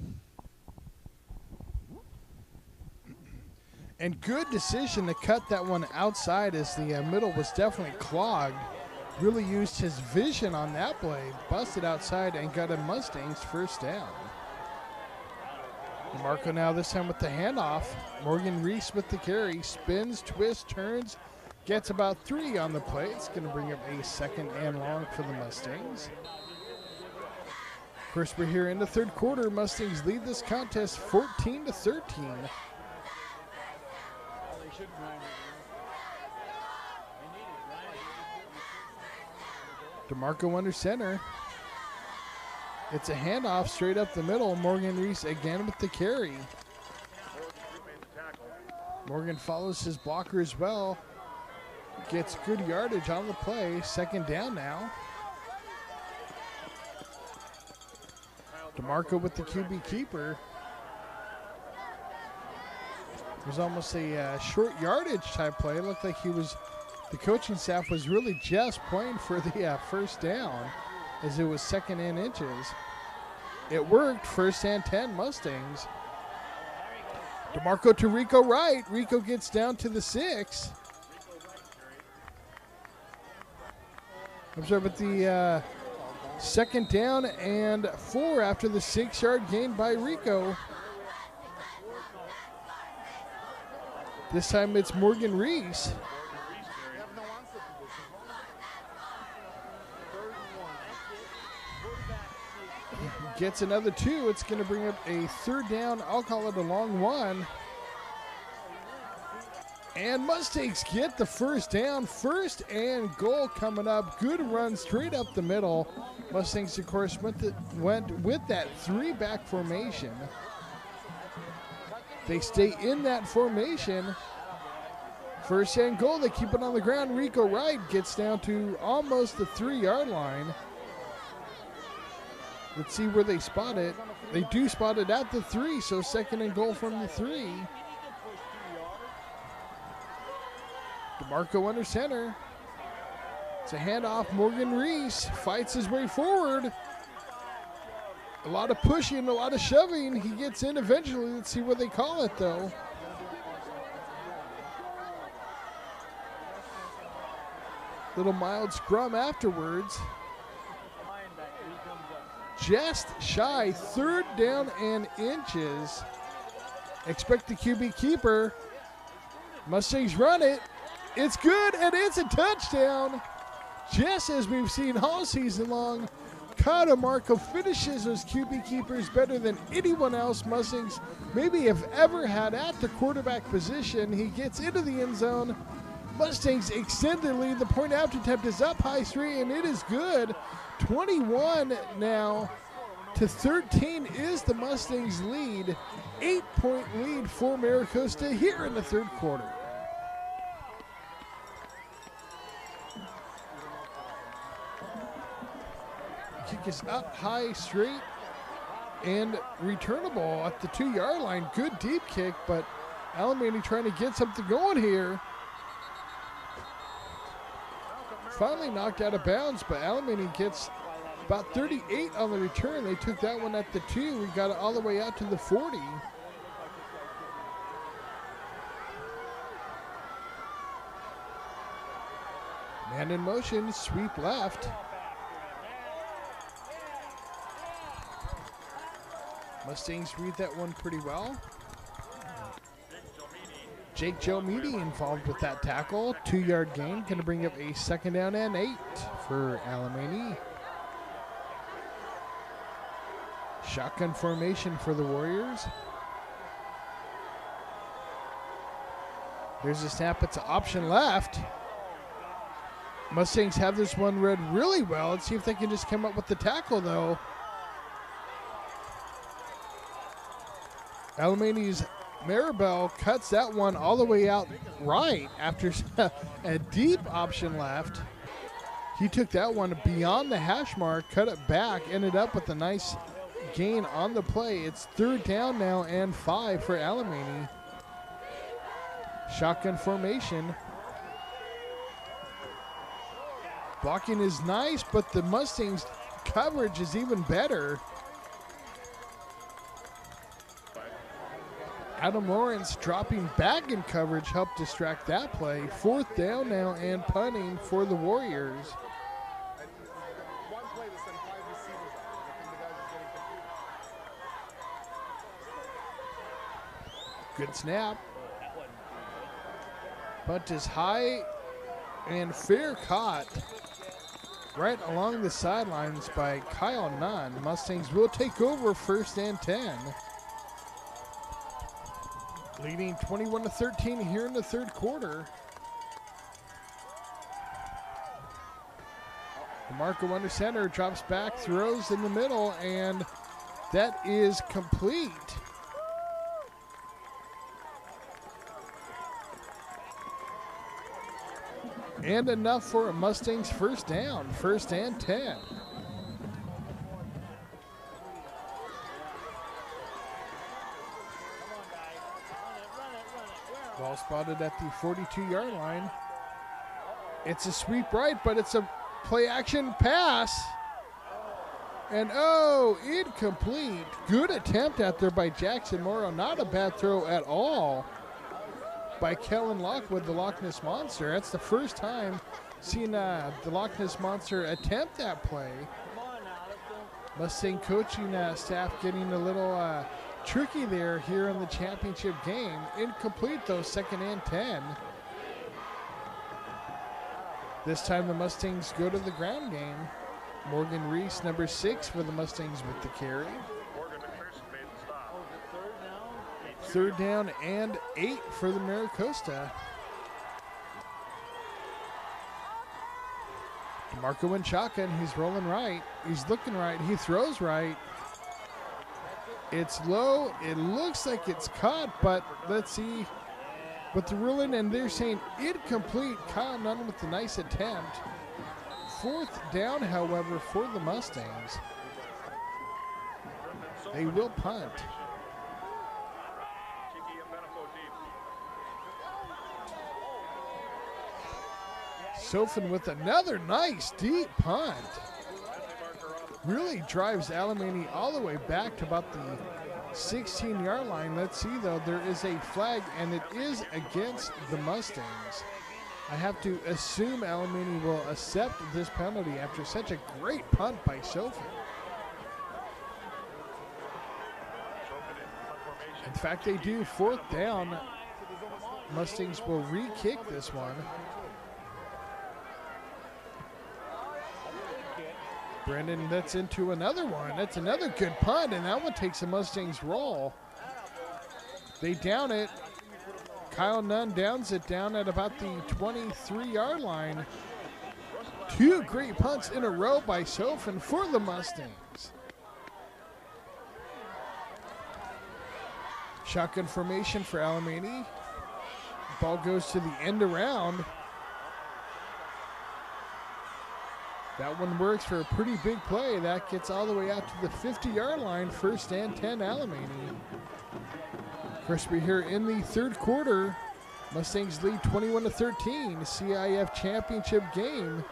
And good decision to cut that one outside as the middle was definitely clogged. Really used his vision on that play. Busted outside and got a Mustangs first down. DeMarco now this time with the handoff. Morgan Reese with the carry. Spins, twists, turns. Gets about 3 on the play. It's going to bring up a 2nd and long for the Mustangs. Of course, we're here in the 3rd quarter. Mustangs lead this contest 14-13. DeMarco under center. It's a handoff straight up the middle. Morgan Reese again with the carry. Morgan follows his blocker as well. Gets good yardage on the play. 2nd down now. DeMarco with the QB keeper. It was almost a short yardage type play. It looked like the coaching staff was really just playing for the first down as it was 2nd and inches. It worked. 1st and 10 Mustangs. DeMarco to Rico Wright. Rico gets down to the 6. Observe at the 2nd down and 4 after the 6-yard gain by Rico. This time it's Morgan Reese. Gets another 2. It's going to bring up a 3rd down. I'll call it a long 1. And Mustangs get the first down. 1st and goal coming up. Good run straight up the middle. Mustangs, of course, went with that 3-back formation. They stay in that formation. First and goal, they keep it on the ground. Rico Wright gets down to almost the 3-yard line. Let's see where they spot it. They do spot it at the 3, so second and goal from the 3. DeMarco under center. It's a handoff. Morgan Reese fights his way forward. A lot of pushing, a lot of shoving. He gets in eventually. Let's see what they call it, though. Little mild scrum afterwards. Just shy, 3rd down and inches. Expect the QB keeper. Mustangs run it. It's good, and it's a touchdown. Just as we've seen all season long, Kyle DeMarco finishes those QB keepers better than anyone else Mustangs maybe have ever had at the quarterback position. He gets into the end zone. Mustangs extend their lead. The point after attempt is up high 3, and it is good. 21 now to 13 is the Mustangs lead. 8-point lead for Maricosta here in the 3rd quarter. Kick is up high, straight, and returnable at the 2-yard line. Good deep kick, but Alemany trying to get something going here. Finally knocked out of bounds, but Alemany gets about 38 on the return. They took that one at the 2. We got it all the way out to the 40. Man in motion, sweep left. Mustangs read that one pretty well. Jake Jomini involved with that tackle. 2-yard gain, going to bring up a 2nd down and 8 for Alemany. Shotgun formation for the Warriors. There's a snap. It's an option left. Mustangs have this one read really well. Let's see if they can just come up with the tackle, though. Alemany's Maribel cuts that one all the way out right after a deep option left. He took that one beyond the hash mark, cut it back, ended up with a nice gain on the play. It's 3rd down now and 5 for Alemany. Shotgun formation. Blocking is nice, but the Mustangs' coverage is even better. Adam Lawrence dropping back in coverage helped distract that play. 4th down now and punting for the Warriors. Good snap. Punt is high and fair caught right along the sidelines by Kyle Nunn. Mustangs will take over 1st and 10. Leading 21-13 here in the 3rd quarter. DeMarco under center, drops back, throws in the middle, and that is complete. And enough for a Mustangs 1st down, 1st and 10. Ball spotted at the 42-yard line. It's a sweep right, but it's a play action pass. And oh, incomplete. Good attempt out there by Jackson Morrow. Not a bad throw at all by Kellen Lockwood, the Loch Ness Monster. That's the first time seeing the Loch Ness Monster attempt that play. Mustang coaching staff getting a little tricky there here in the championship game. Incomplete though, 2nd and 10. This time the Mustangs go to the ground game. Morgan Reese, number 6 for the Mustangs with the carry. 3rd down and 8 for the Maricosta. DeMarco in shotgun, he's rolling right. He's looking right, he throws right. It's low, it looks like it's caught, but let's see. But the ruling, and they're saying incomplete. Kyle Nunn with the nice attempt. 4th down, however, for the Mustangs. They will punt. Sofin with another nice deep punt. Really drives Alemany all the way back to about the 16-yard line. Let's see, though. There is a flag, and it is against the Mustangs. I have to assume Alemany will accept this penalty after such a great punt by Sofin. In fact, they do. 4th down. Mustangs will re-kick this one. Brendan, that's into another one. That's another good punt, and that one takes the Mustangs roll. They down it. Kyle Nunn downs it down at about the 23-yard line. 2 great punts in a row by Sofin for the Mustangs. Shotgun formation for Alemany. Ball goes to the end around. That one works for a pretty big play. That gets all the way out to the 50-yard line. 1st and 10, Alemany. Of course, we're here in the 3rd quarter. Mustangs lead 21-13. C.I.F. championship game.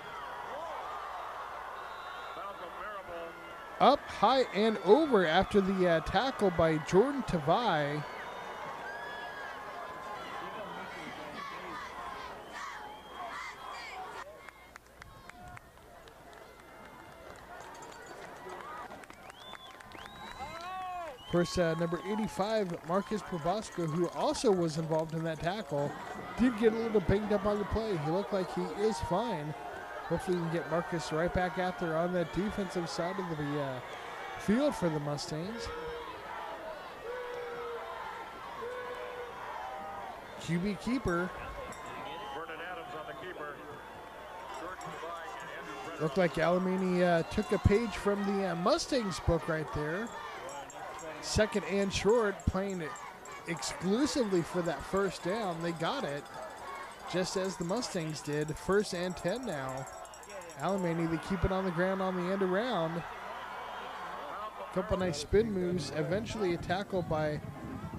Up, high, and over after the tackle by Jordan Tavai. Of course, number 85, Marcus Probosco, who also was involved in that tackle, did get a little banged up on the play. He looked like he is fine. Hopefully we can get Marcus right back out there on that defensive side of the field for the Mustangs. QB keeper. Looked like Alemany took a page from the Mustangs book right there. 2nd and short, playing it exclusively for that 1st down. They got it, just as the Mustangs did. 1st and 10 now. Alemany, they keep it on the ground on the end around. A couple nice spin moves. Eventually a tackle by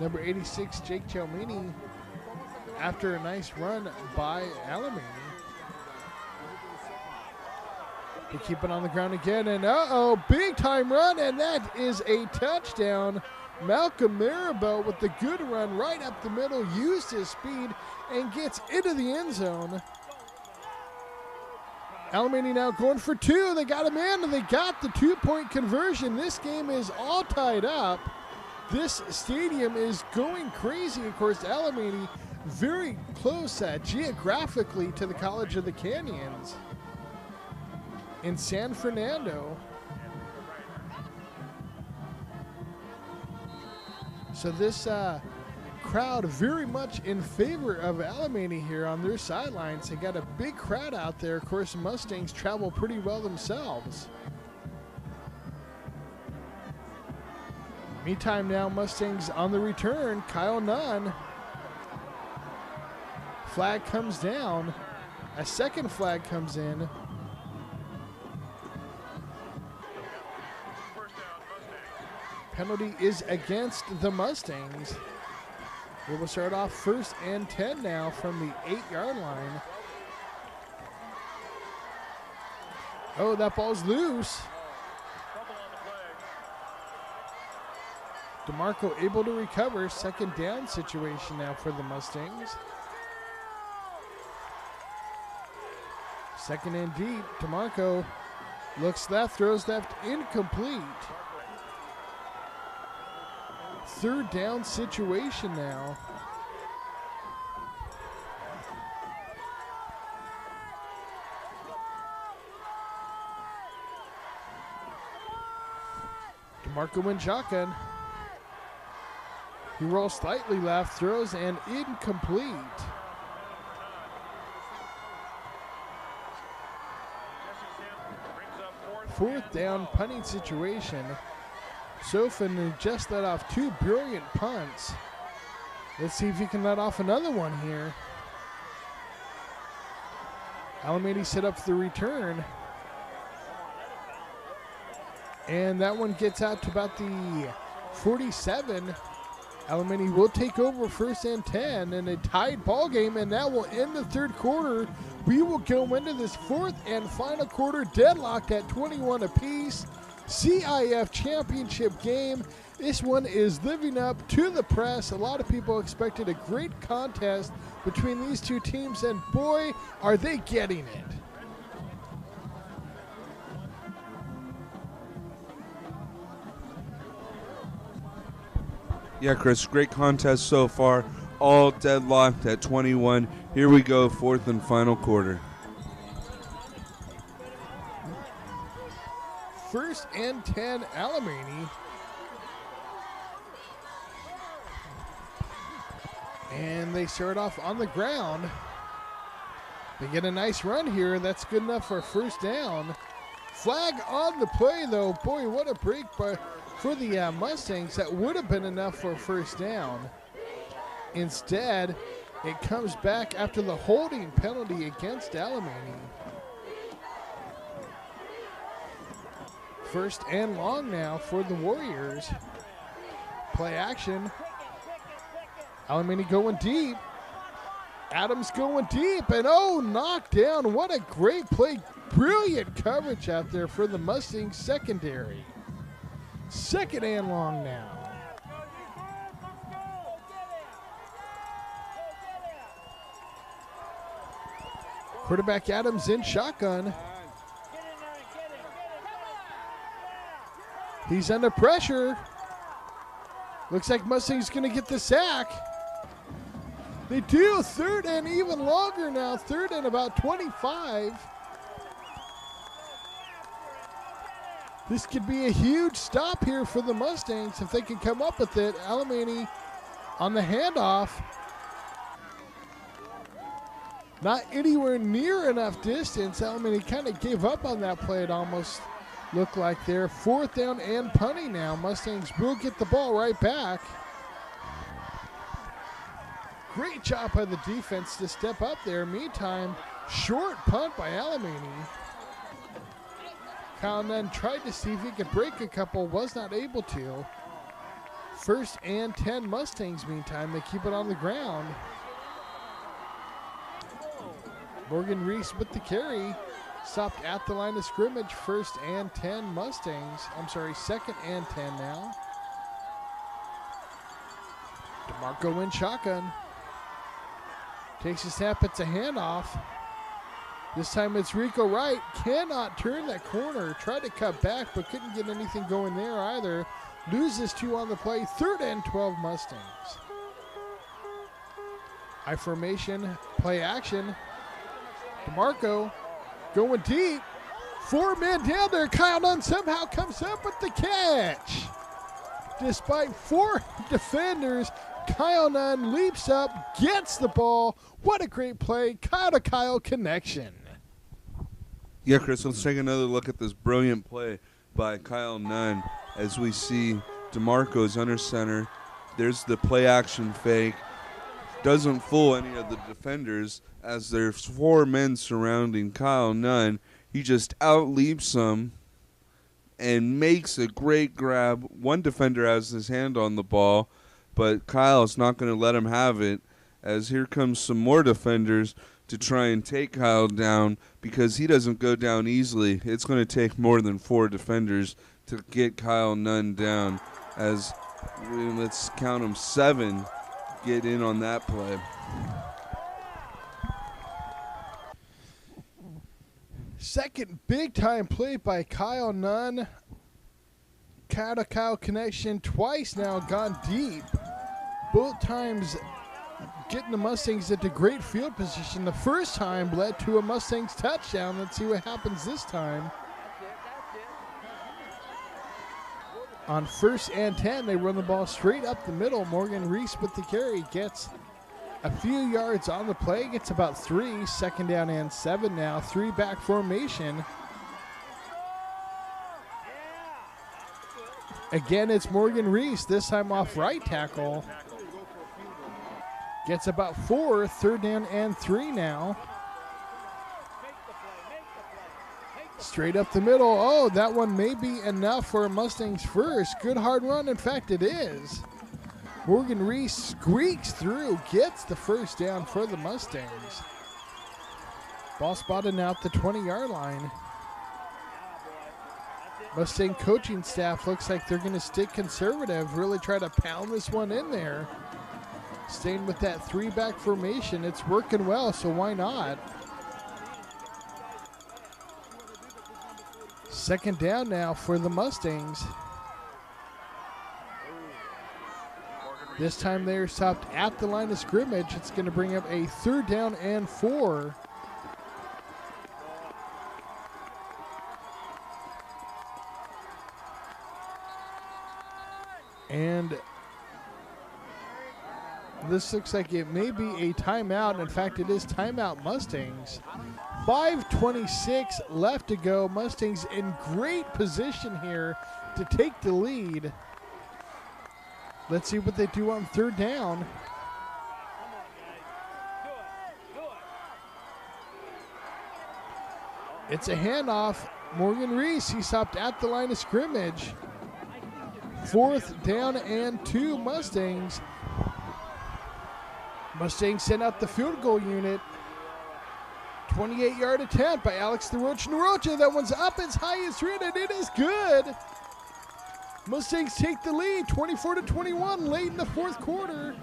number 86, Jake Chalmini, after a nice run by Alemany. They keep it on the ground again, and big time run, and that is a touchdown. Malcolm Maribel with the good run right up the middle, used his speed, and gets into the end zone. Alemany now going for 2. They got him in, and they got the 2-point conversion. This game is all tied up. This stadium is going crazy. Of course, Alemany very close geographically to the College of the Canyons in San Fernando. So this crowd very much in favor of Alemany here on their sidelines. They got a big crowd out there. Of course, Mustangs travel pretty well themselves. Meantime now, Mustangs on the return. Kyle Nunn. Flag comes down. A second flag comes in. Penalty is against the Mustangs. We will start off 1st and 10 now from the 8-yard line. Oh, that ball's loose. DeMarco able to recover. 2nd down situation now for the Mustangs. 2nd and deep. DeMarco looks left, throws left, incomplete. 3rd down situation now. DeMarco in shotgun. He rolls slightly left, throws, and incomplete. Fourth down punting situation. Sofin just let off 2 brilliant punts. Let's see if he can let off another one here. Alameda set up the return. And that one gets out to about the 47. Alameda will take over 1st and 10 in a tied ball game, and that will end the third quarter. We will go into this 4th and final quarter deadlocked at 21 apiece. C.I.F. championship game. This one is living up to the press. A lot of people expected a great contest between these two teams, and boy, are they getting it. Yeah, Chris, great contest so far. All deadlocked at 21. Here we go, 4th and final quarter. 1st and 10, Alameda. And they start off on the ground. They get a nice run here. That's good enough for a 1st down. Flag on the play, though. Boy, what a break for the Mustangs. That would have been enough for a 1st down. Instead, it comes back after the holding penalty against Alameda. 1st and long now for the Warriors. Play action. Alameda going deep. Adams going deep, and knocked down. What a great play. Brilliant coverage out there for the Mustangs secondary. 2nd and long now. Quarterback Adams in shotgun. He's under pressure. Looks like Mustang's going to get the sack. They do. 3rd and even longer now. 3rd and about 25. This could be a huge stop here for the Mustangs if they can come up with it. Alameda on the handoff. Not anywhere near enough distance. Alameda kind of gave up on that play. It almost looked like there. 4th down and punting now. Mustangs will get the ball right back. Great job by the defense to step up there. Meantime, short punt by Alameda. Kyle Nunn tried to see if he could break a couple, was not able to. 1st and 10 Mustangs, meantime. They keep it on the ground. Morgan Reese with the carry. Stopped at the line of scrimmage. 1st and 10 Mustangs. I'm sorry, 2nd and 10 now. DeMarco in shotgun. Takes a snap, it's a handoff. This time it's Rico Wright. Cannot turn that corner. Tried to cut back, but couldn't get anything going there either. Loses 2 on the play. 3rd and 12 Mustangs. I formation, play action. DeMarco going deep. 4 men down there. Kyle Nunn somehow comes up with the catch. Despite 4 defenders, Kyle Nunn leaps up, gets the ball. What a great play. Kyle-to-Kyle connection. Yeah, Chris, let's take another look at this brilliant play by Kyle Nunn as we see DeMarco's under center. There's the play action fake. Doesn't fool any of the defenders as there's 4 men surrounding Kyle Nunn. He just out-leaps them and makes a great grab. One defender has his hand on the ball, but Kyle's not going to let him have it, as here comes some more defenders to try and take Kyle down, because he doesn't go down easily. It's going to take more than 4 defenders to get Kyle Nunn down, as let's count them, 7 get in on that play. Second big-time play by Kyle Nunn. Kyle-to-Kyle connection twice now, gone deep. Both times getting the Mustangs into great field position. The first time led to a Mustangs touchdown. Let's see what happens this time. On 1st and 10, they run the ball straight up the middle. Morgan Reese with the carry gets a few yards on the play, gets about 3. 2nd down and 7 now. 3-back formation. Again, it's Morgan Reese, this time off right tackle. Gets about 4, 3rd down and 3 now. Straight up the middle. Oh, that one may be enough for Mustangs first. Good hard run. In fact, it is. Morgan Reese squeaks through, gets the first down for the Mustangs. Ball spotted now at the 20-yard line. Mustang coaching staff looks like they're going to stick conservative, really try to pound this one in there. Staying with that 3-back formation. It's working well, so why not? 2nd down now for the Mustangs. This time they're stopped at the line of scrimmage. It's going to bring up a 3rd down and 4. And this looks like it may be a timeout. In fact, it is timeout Mustangs. 5:26 left to go. Mustangs in great position here to take the lead. Let's see what they do on 3rd down. It's a handoff. Morgan Reese, he stopped at the line of scrimmage. 4th down and 2 Mustangs. Mustangs send out the field goal unit. 28-yard attempt by Alex the Roach Narocha. That one's up as high as 3, and it is good. Mustangs take the lead, 24-21, late in the 4th quarter.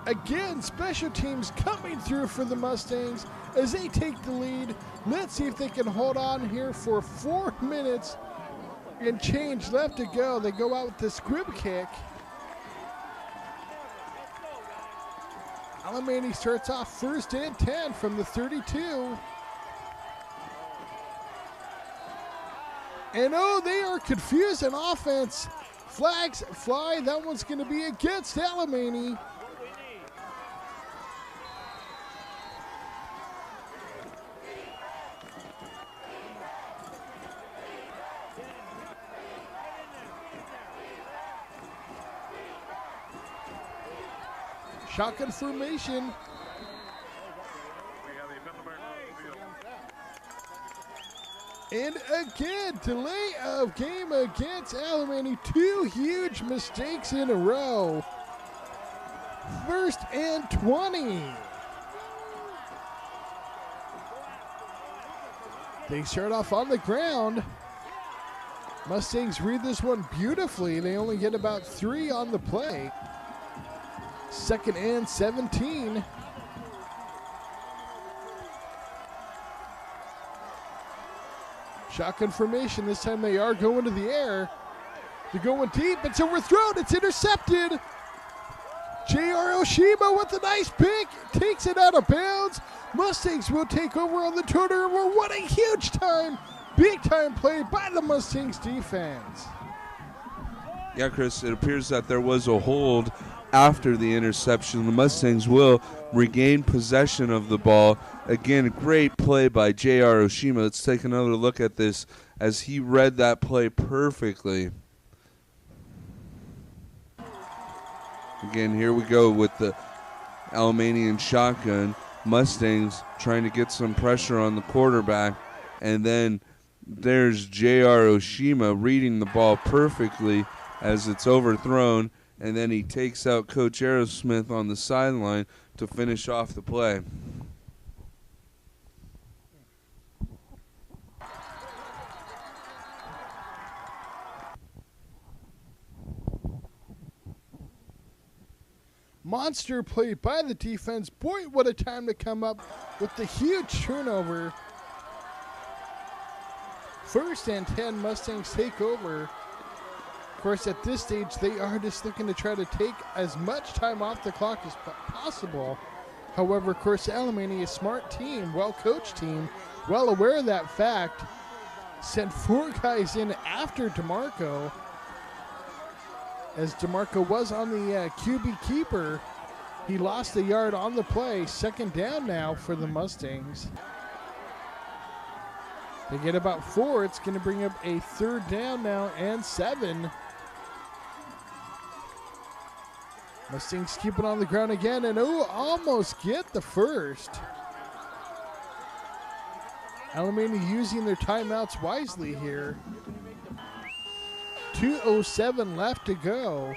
Again, special teams coming through for the Mustangs as they take the lead. Let's see if they can hold on here for 4 minutes and change left to go. They go out with the squib kick. Alemany starts off 1st and 10 from the 32. And oh, they are confused on offense. Flags fly. That one's going to be against Alemany. Shotgun formation. And again, delay of game against Alemany. 2 huge mistakes in a row. 1st and 20. They start off on the ground. Mustangs read this one beautifully. They only get about 3 on the play. 2nd and 17. Shotgun formation. This time they are going to the air. They're going deep. It's overthrown. It's intercepted. J.R. Oshima with a nice pick. Takes it out of bounds. Mustangs will take over on the turnover. What a huge time. Big time play by the Mustangs defense. Yeah, Chris, it appears that there was a hold after the interception. The Mustangs will regain possession of the ball. Again, great play by J.R. Oshima. Let's take another look at this as he read that play perfectly. Again, here we go with the Alemanian shotgun. Mustangs trying to get some pressure on the quarterback. And then there's J.R. Oshima reading the ball perfectly as it's overthrown. And then he takes out Coach Aerosmith on the sideline to finish off the play. Monster play by the defense. Boy, what a time to come up with the huge turnover. 1st and 10, Mustangs take over. Of course, at this stage, they are just looking to try to take as much time off the clock as possible. However, of course, Alemany, a smart team, well-coached team, well aware of that fact, sent 4 guys in after DeMarco, as DeMarco was on the QB keeper. He lost a yard on the play. 2nd down now for the Mustangs. They get about 4. It's going to bring up a 3rd down now and 7. Mustangs keep it on the ground again, and almost get the first. Alameda using their timeouts wisely here. 2:07 left to go.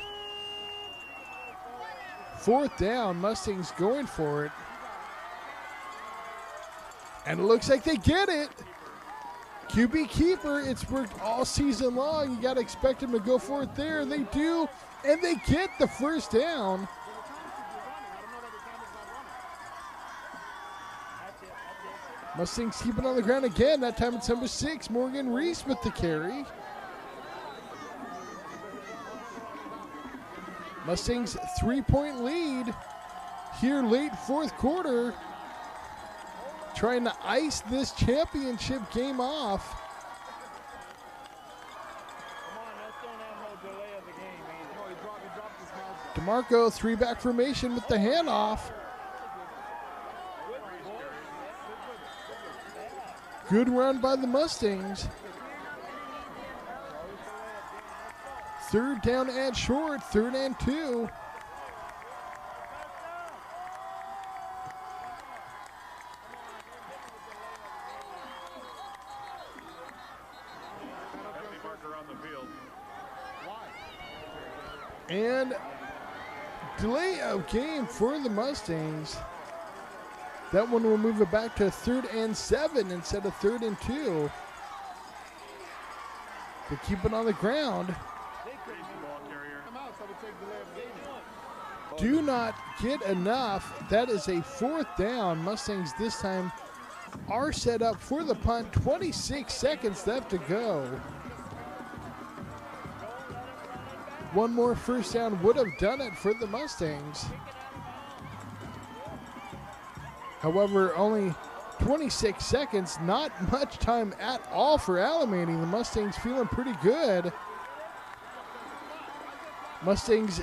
Fourth down, Mustangs going for it. And it looks like they get it. QB keeper, it's worked all season long. You got to expect them to go for it there. They do, and they get the first down. Mustangs keep it on the ground again. That time it's number 6, Morgan Reese with the carry. Mustangs 3-point lead here late fourth quarter. Trying to ice this championship game off. DeMarco, 3-back formation with the handoff. Good run by the Mustangs. Third down and short, 3rd and 2. And delay of game for the Mustangs. That one will move it back to 3rd and 7 instead of 3rd and 2. They keep it on the ground. Do not get enough. That is a 4th down. Mustangs this time are set up for the punt. 26 seconds left to go. One more first down would have done it for the Mustangs. However, only 26 seconds, not much time at all for Alameda. The Mustangs feeling pretty good. Mustangs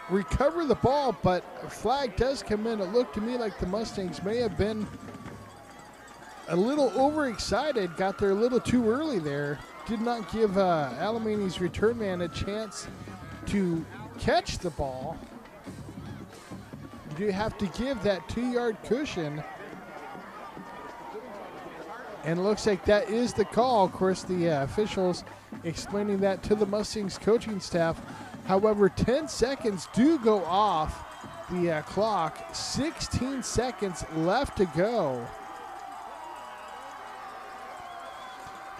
recover the ball, but a flag does come in. It looked to me like the Mustangs may have been a little overexcited, got there a little too early there. Did not give Alameda's return man a chance to catch the ball. You do have to give that 2-yard cushion. And it looks like that is the call. Of course, the officials explaining that to the Mustangs coaching staff. However, 10 seconds do go off the clock. 16 seconds left to go.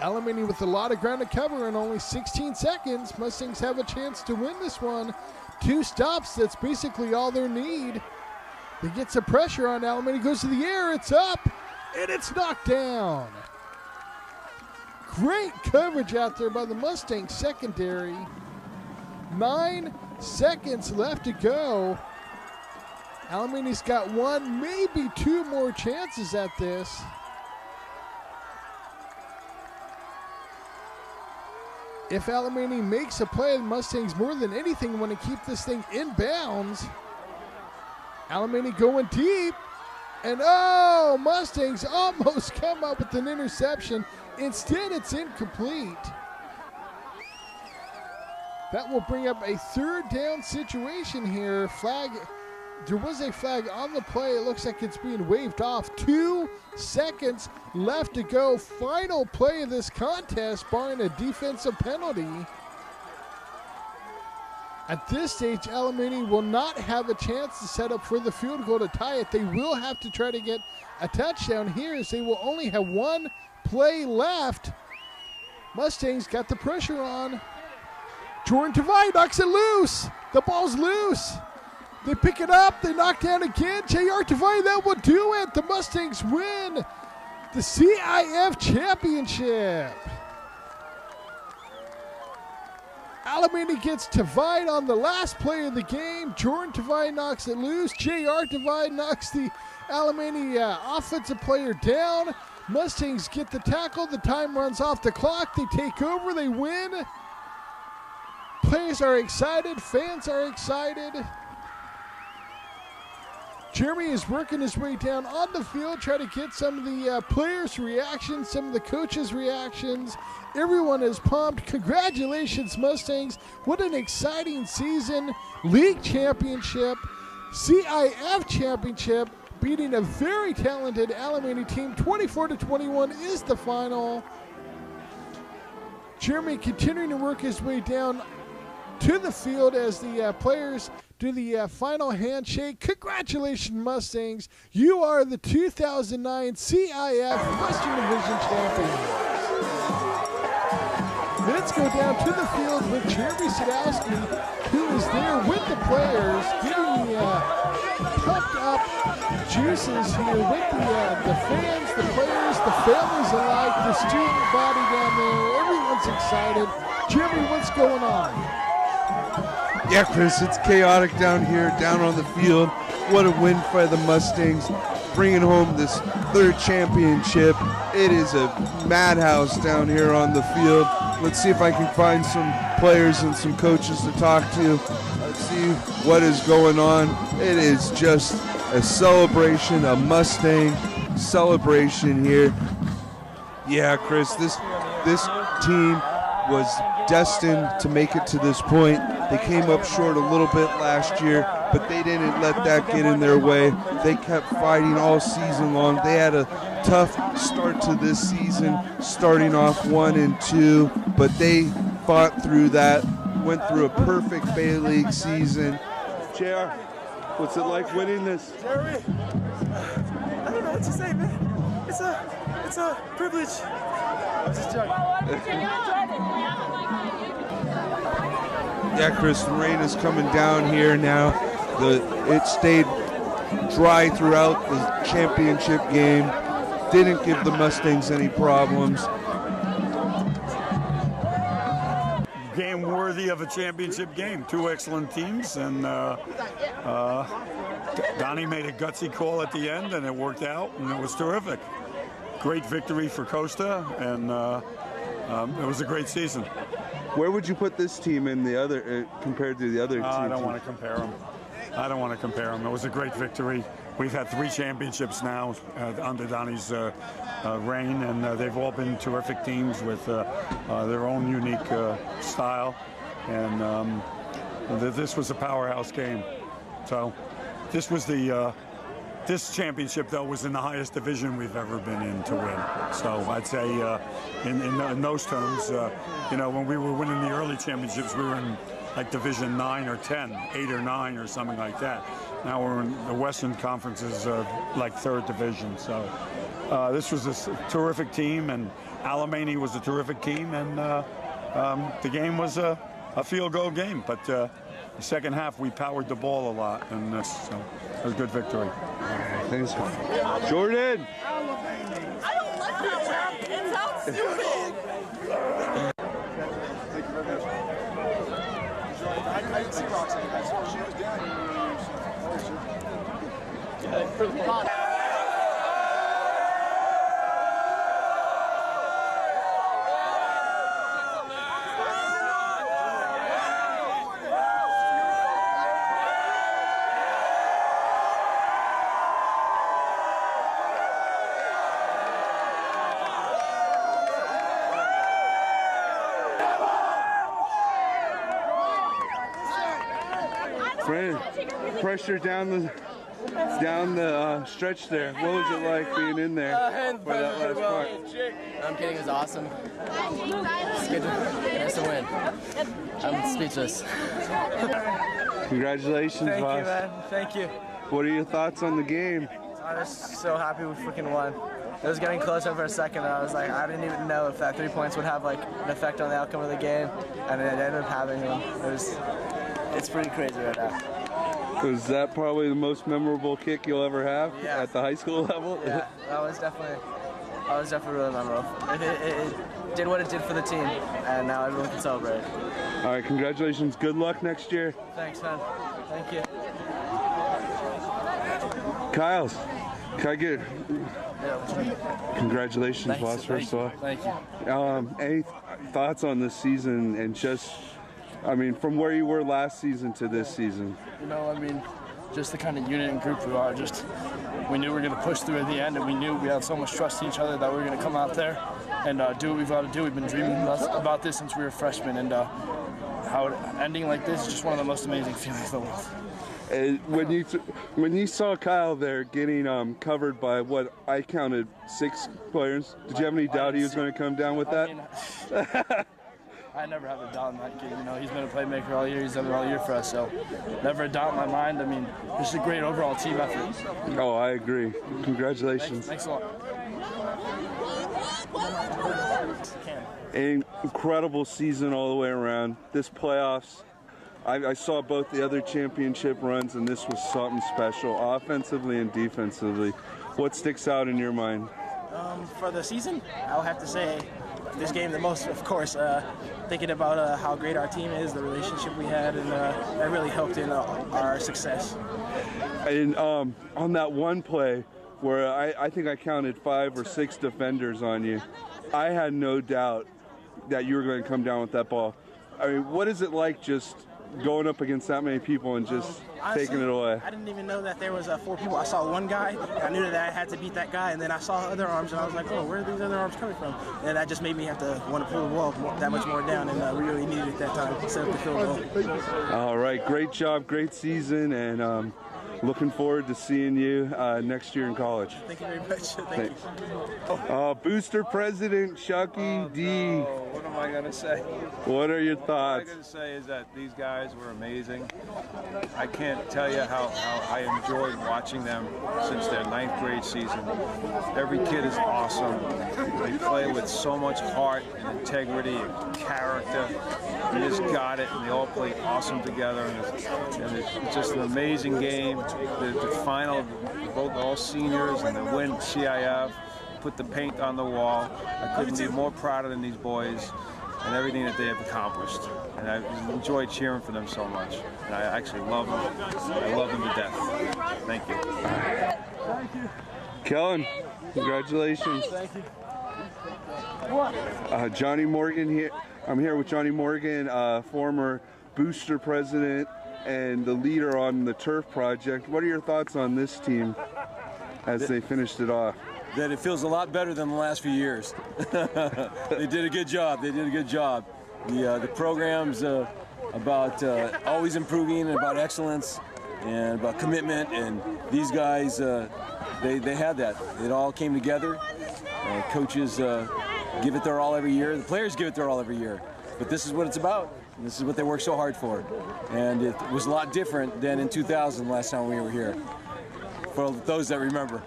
Alameda with a lot of ground to cover in only 16 seconds. Mustangs have a chance to win this one. 2 stops, that's basically all they need. They get some pressure on Alameda, goes to the air, it's up, and it's knocked down. Great coverage out there by the Mustangs secondary. 9 seconds left to go. Alameda's got 1, maybe 2 more chances at this. If Alameda makes a play, the Mustangs more than anything want to keep this thing in bounds. Alameda going deep. And Mustangs almost come up with an interception. Instead, it's incomplete. That will bring up a 3rd down situation here. Flag. There was a flag on the play. It looks like it's being waved off. 2 seconds left to go. Final play of this contest, barring a defensive penalty. At this stage, Alameda will not have a chance to set up for the field goal to tie it. They will have to try to get a touchdown here, as they will only have 1 play left. Mustangs got the pressure on. Jordan Tavai knocks it loose. The ball's loose. They pick it up, they knock down again. J.R. Tavai, that will do it. The Mustangs win the C.I.F. championship. Alameda gets Tavai on the last play of the game. Jordan Tavai knocks it loose. J.R. Tavai knocks the Alameda offensive player down. Mustangs get the tackle. The time runs off the clock. They take over, they win. Players are excited, fans are excited. Jeremy is working his way down on the field, trying to get some of the players' reactions, some of the coaches' reactions. Everyone is pumped. Congratulations, Mustangs. What an exciting season. League championship, C.I.F. championship, beating a very talented Alemany team. 24-21 is the final. Jeremy continuing to work his way down to the field as the players do the final handshake. Congratulations, Mustangs. You are the 2009 C.I.F. Western Division champions. Let's go down to the field with Jeremy Sadowski, who is there with the players, getting the pumped up juices here with the fans, the players, the families alike, the student body down there. Everyone's excited. Jeremy, what's going on? Yeah, Chris, it's chaotic down here, down on the field. What a win by the Mustangs, bringing home this third championship. It is a madhouse down here on the field. Let's see if I can find some players and some coaches to talk to. Let's see what is going on. It is just a celebration, a Mustang celebration here. Yeah, Chris, this team was destined to make it to this point. They came up short a little bit last year, but they didn't let that get in their way. They kept fighting all season long. They had a tough start to this season, starting off 1-2, but they fought through that, went through a perfect Bay League season. JR, what's it like winning this? Jeremy, I don't know what to say, man. It's a privilege. I'm just joking. Yeah, Chris, the rain is coming down here now. It stayed dry throughout the championship game. Didn't give the Mustangs any problems. Game worthy of a championship game. Two excellent teams, and Donnie made a gutsy call at the end, and it worked out, and it was terrific. Great victory for Costa, and it was a great season. Where would you put this team in the other compared to the other teams? I don't want to compare them. It was a great victory. We've had 3 championships now under Donnie's reign, and they've all been terrific teams with their own unique style. And this was a powerhouse game. So this was this championship, though, was in the highest division we've ever been in to win. So I'd say in those terms, when we were winning the early championships, we were in like Division 9 or 10, 8 or 9 or something like that. Now we're in the Western Conference is like 3rd division. So this was a terrific team, and Alemany was a terrific team, and the game was a field goal game. But the second half, we powered the ball a lot, and it was a good victory. Thanks, Jordan. I don't like that one. It sounds stupid. I didn't see Roxanne. I saw she was down. Pressure down the stretch there. What was it like being in there for that last part? I'm kidding, it was awesome. It's good to win. I'm speechless. Congratulations, Thank boss. you, man. Thank you. What are your thoughts on the game? I was so happy we freaking won. It was getting closer for a second, and I was like, I didn't even know if that 3 points would have like an effect on the outcome of the game, and it ended up having one. It's pretty crazy right now. Was that probably the most memorable kick you'll ever have at the high school level? Yeah, that was definitely really memorable. It did what it did for the team, and now everyone can celebrate. All right, congratulations. Good luck next year. Thanks, man. Thank you. Kyles, can I get Yeah, congratulations, boss, first of all. Thank you. Any thoughts on this season and just, I mean, from where you were last season to this season? You know, I mean, just the kind of unit and group we are. Just we knew we were going to push through at the end, and we knew we had so much trust in each other that we were going to come out there and do what we've got to do. We've been dreaming about this since we were freshmen, and how ending like this is just one of the most amazing feelings in the world. And when you saw Kyle there getting covered by what I counted 6 players, did you have any doubt he was going to come down with that? I never have a doubt in that kid. You know, he's been a playmaker all year. He's done it all year for us, so never a doubt in my mind. I mean, this is a great overall team effort. Oh, I agree. Congratulations. Thanks a lot. An incredible season all the way around. This playoffs, I saw both the other championship runs, and this was something special, offensively and defensively. What sticks out in your mind? For the season, I'll have to say this game the most, of course, thinking about how great our team is, the relationship we had, and that really helped in our success. And on that one play where I think I counted 5 or 6 defenders on you, I had no doubt that you were going to come down with that ball. I mean, what is it like just going up against that many people and just honestly, taking it away? I didn't even know that there was 4 people. I saw one guy. I knew that I had to beat that guy, and then I saw other arms, and I was like, oh, where are these other arms coming from? And that just made me have to want to pull the wall that much more down, and we really needed it that time, set up the field goal. All right, great job, great season, and looking forward to seeing you next year in college. Thank you very much. Thank you. Booster President Chucky D. What am I going to say? What are your thoughts? What I'm going to say is that these guys were amazing. I can't tell you how I enjoyed watching them since their 9th grade season. Every kid is awesome. They play with so much heart and integrity and character. They just got it, and they all played awesome together. And it's just an amazing game. The final, both all seniors, and the win C.I.F. put the paint on the wall. I couldn't be more prouder than these boys and everything that they have accomplished. And I enjoyed cheering for them so much. And I actually love them. I love them to death. Thank you. Thank you. Kellen, congratulations. Thank you. Johnny Morgan here. I'm here with Johnny Morgan, former Booster President and the leader on the Turf Project. What are your thoughts on this team as they finished it off? That it feels a lot better than the last few years. They did a good job. They did a good job. The program's about always improving, and about excellence, and about commitment. And these guys, they had that. It all came together. Coaches give it their all every year. The players give it their all every year. But this is what it's about. This is what they work so hard for. And it was a lot different than in 2000, last time we were here, for those that remember.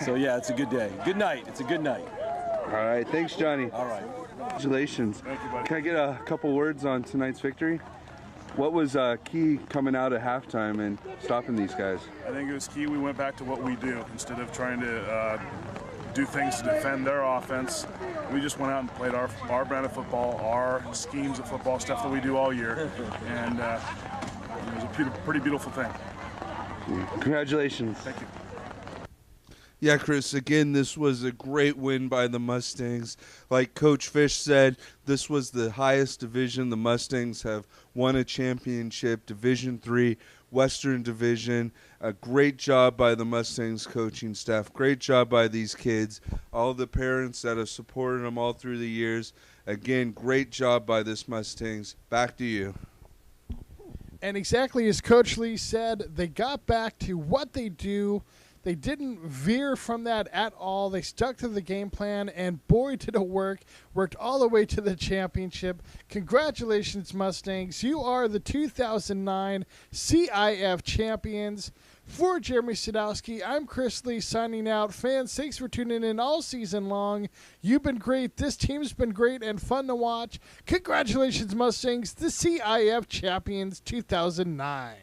So yeah, it's a good day. Good night. It's a good night. All right. Thanks, Johnny. All right. Congratulations. Thank you, buddy. Can I get a couple words on tonight's victory? What was key coming out at halftime and stopping these guys? I think it was key we went back to what we do. Instead of trying to do things to defend their offense, we just went out and played our brand of football, our schemes of football, stuff that we do all year. And it was a pretty beautiful thing. Congratulations. Thank you. Yeah, Chris, again, this was a great win by the Mustangs. Like Coach Fish said, this was the highest division. The Mustangs have won a championship, Division III, Western Division. A great job by the Mustangs coaching staff. Great job by these kids. All the parents that have supported them all through the years. Again, great job by this Mustangs. Back to you. And exactly as Coach Lee said, they got back to what they do. They didn't veer from that at all. They stuck to the game plan, and boy, did it work. Worked all the way to the championship. Congratulations, Mustangs. You are the 2009 C.I.F. champions. For Jeremy Sadowski, I'm Chris Lee signing out. Fans, thanks for tuning in all season long. You've been great. This team's been great and fun to watch. Congratulations, Mustangs, the C.I.F. champions 2009.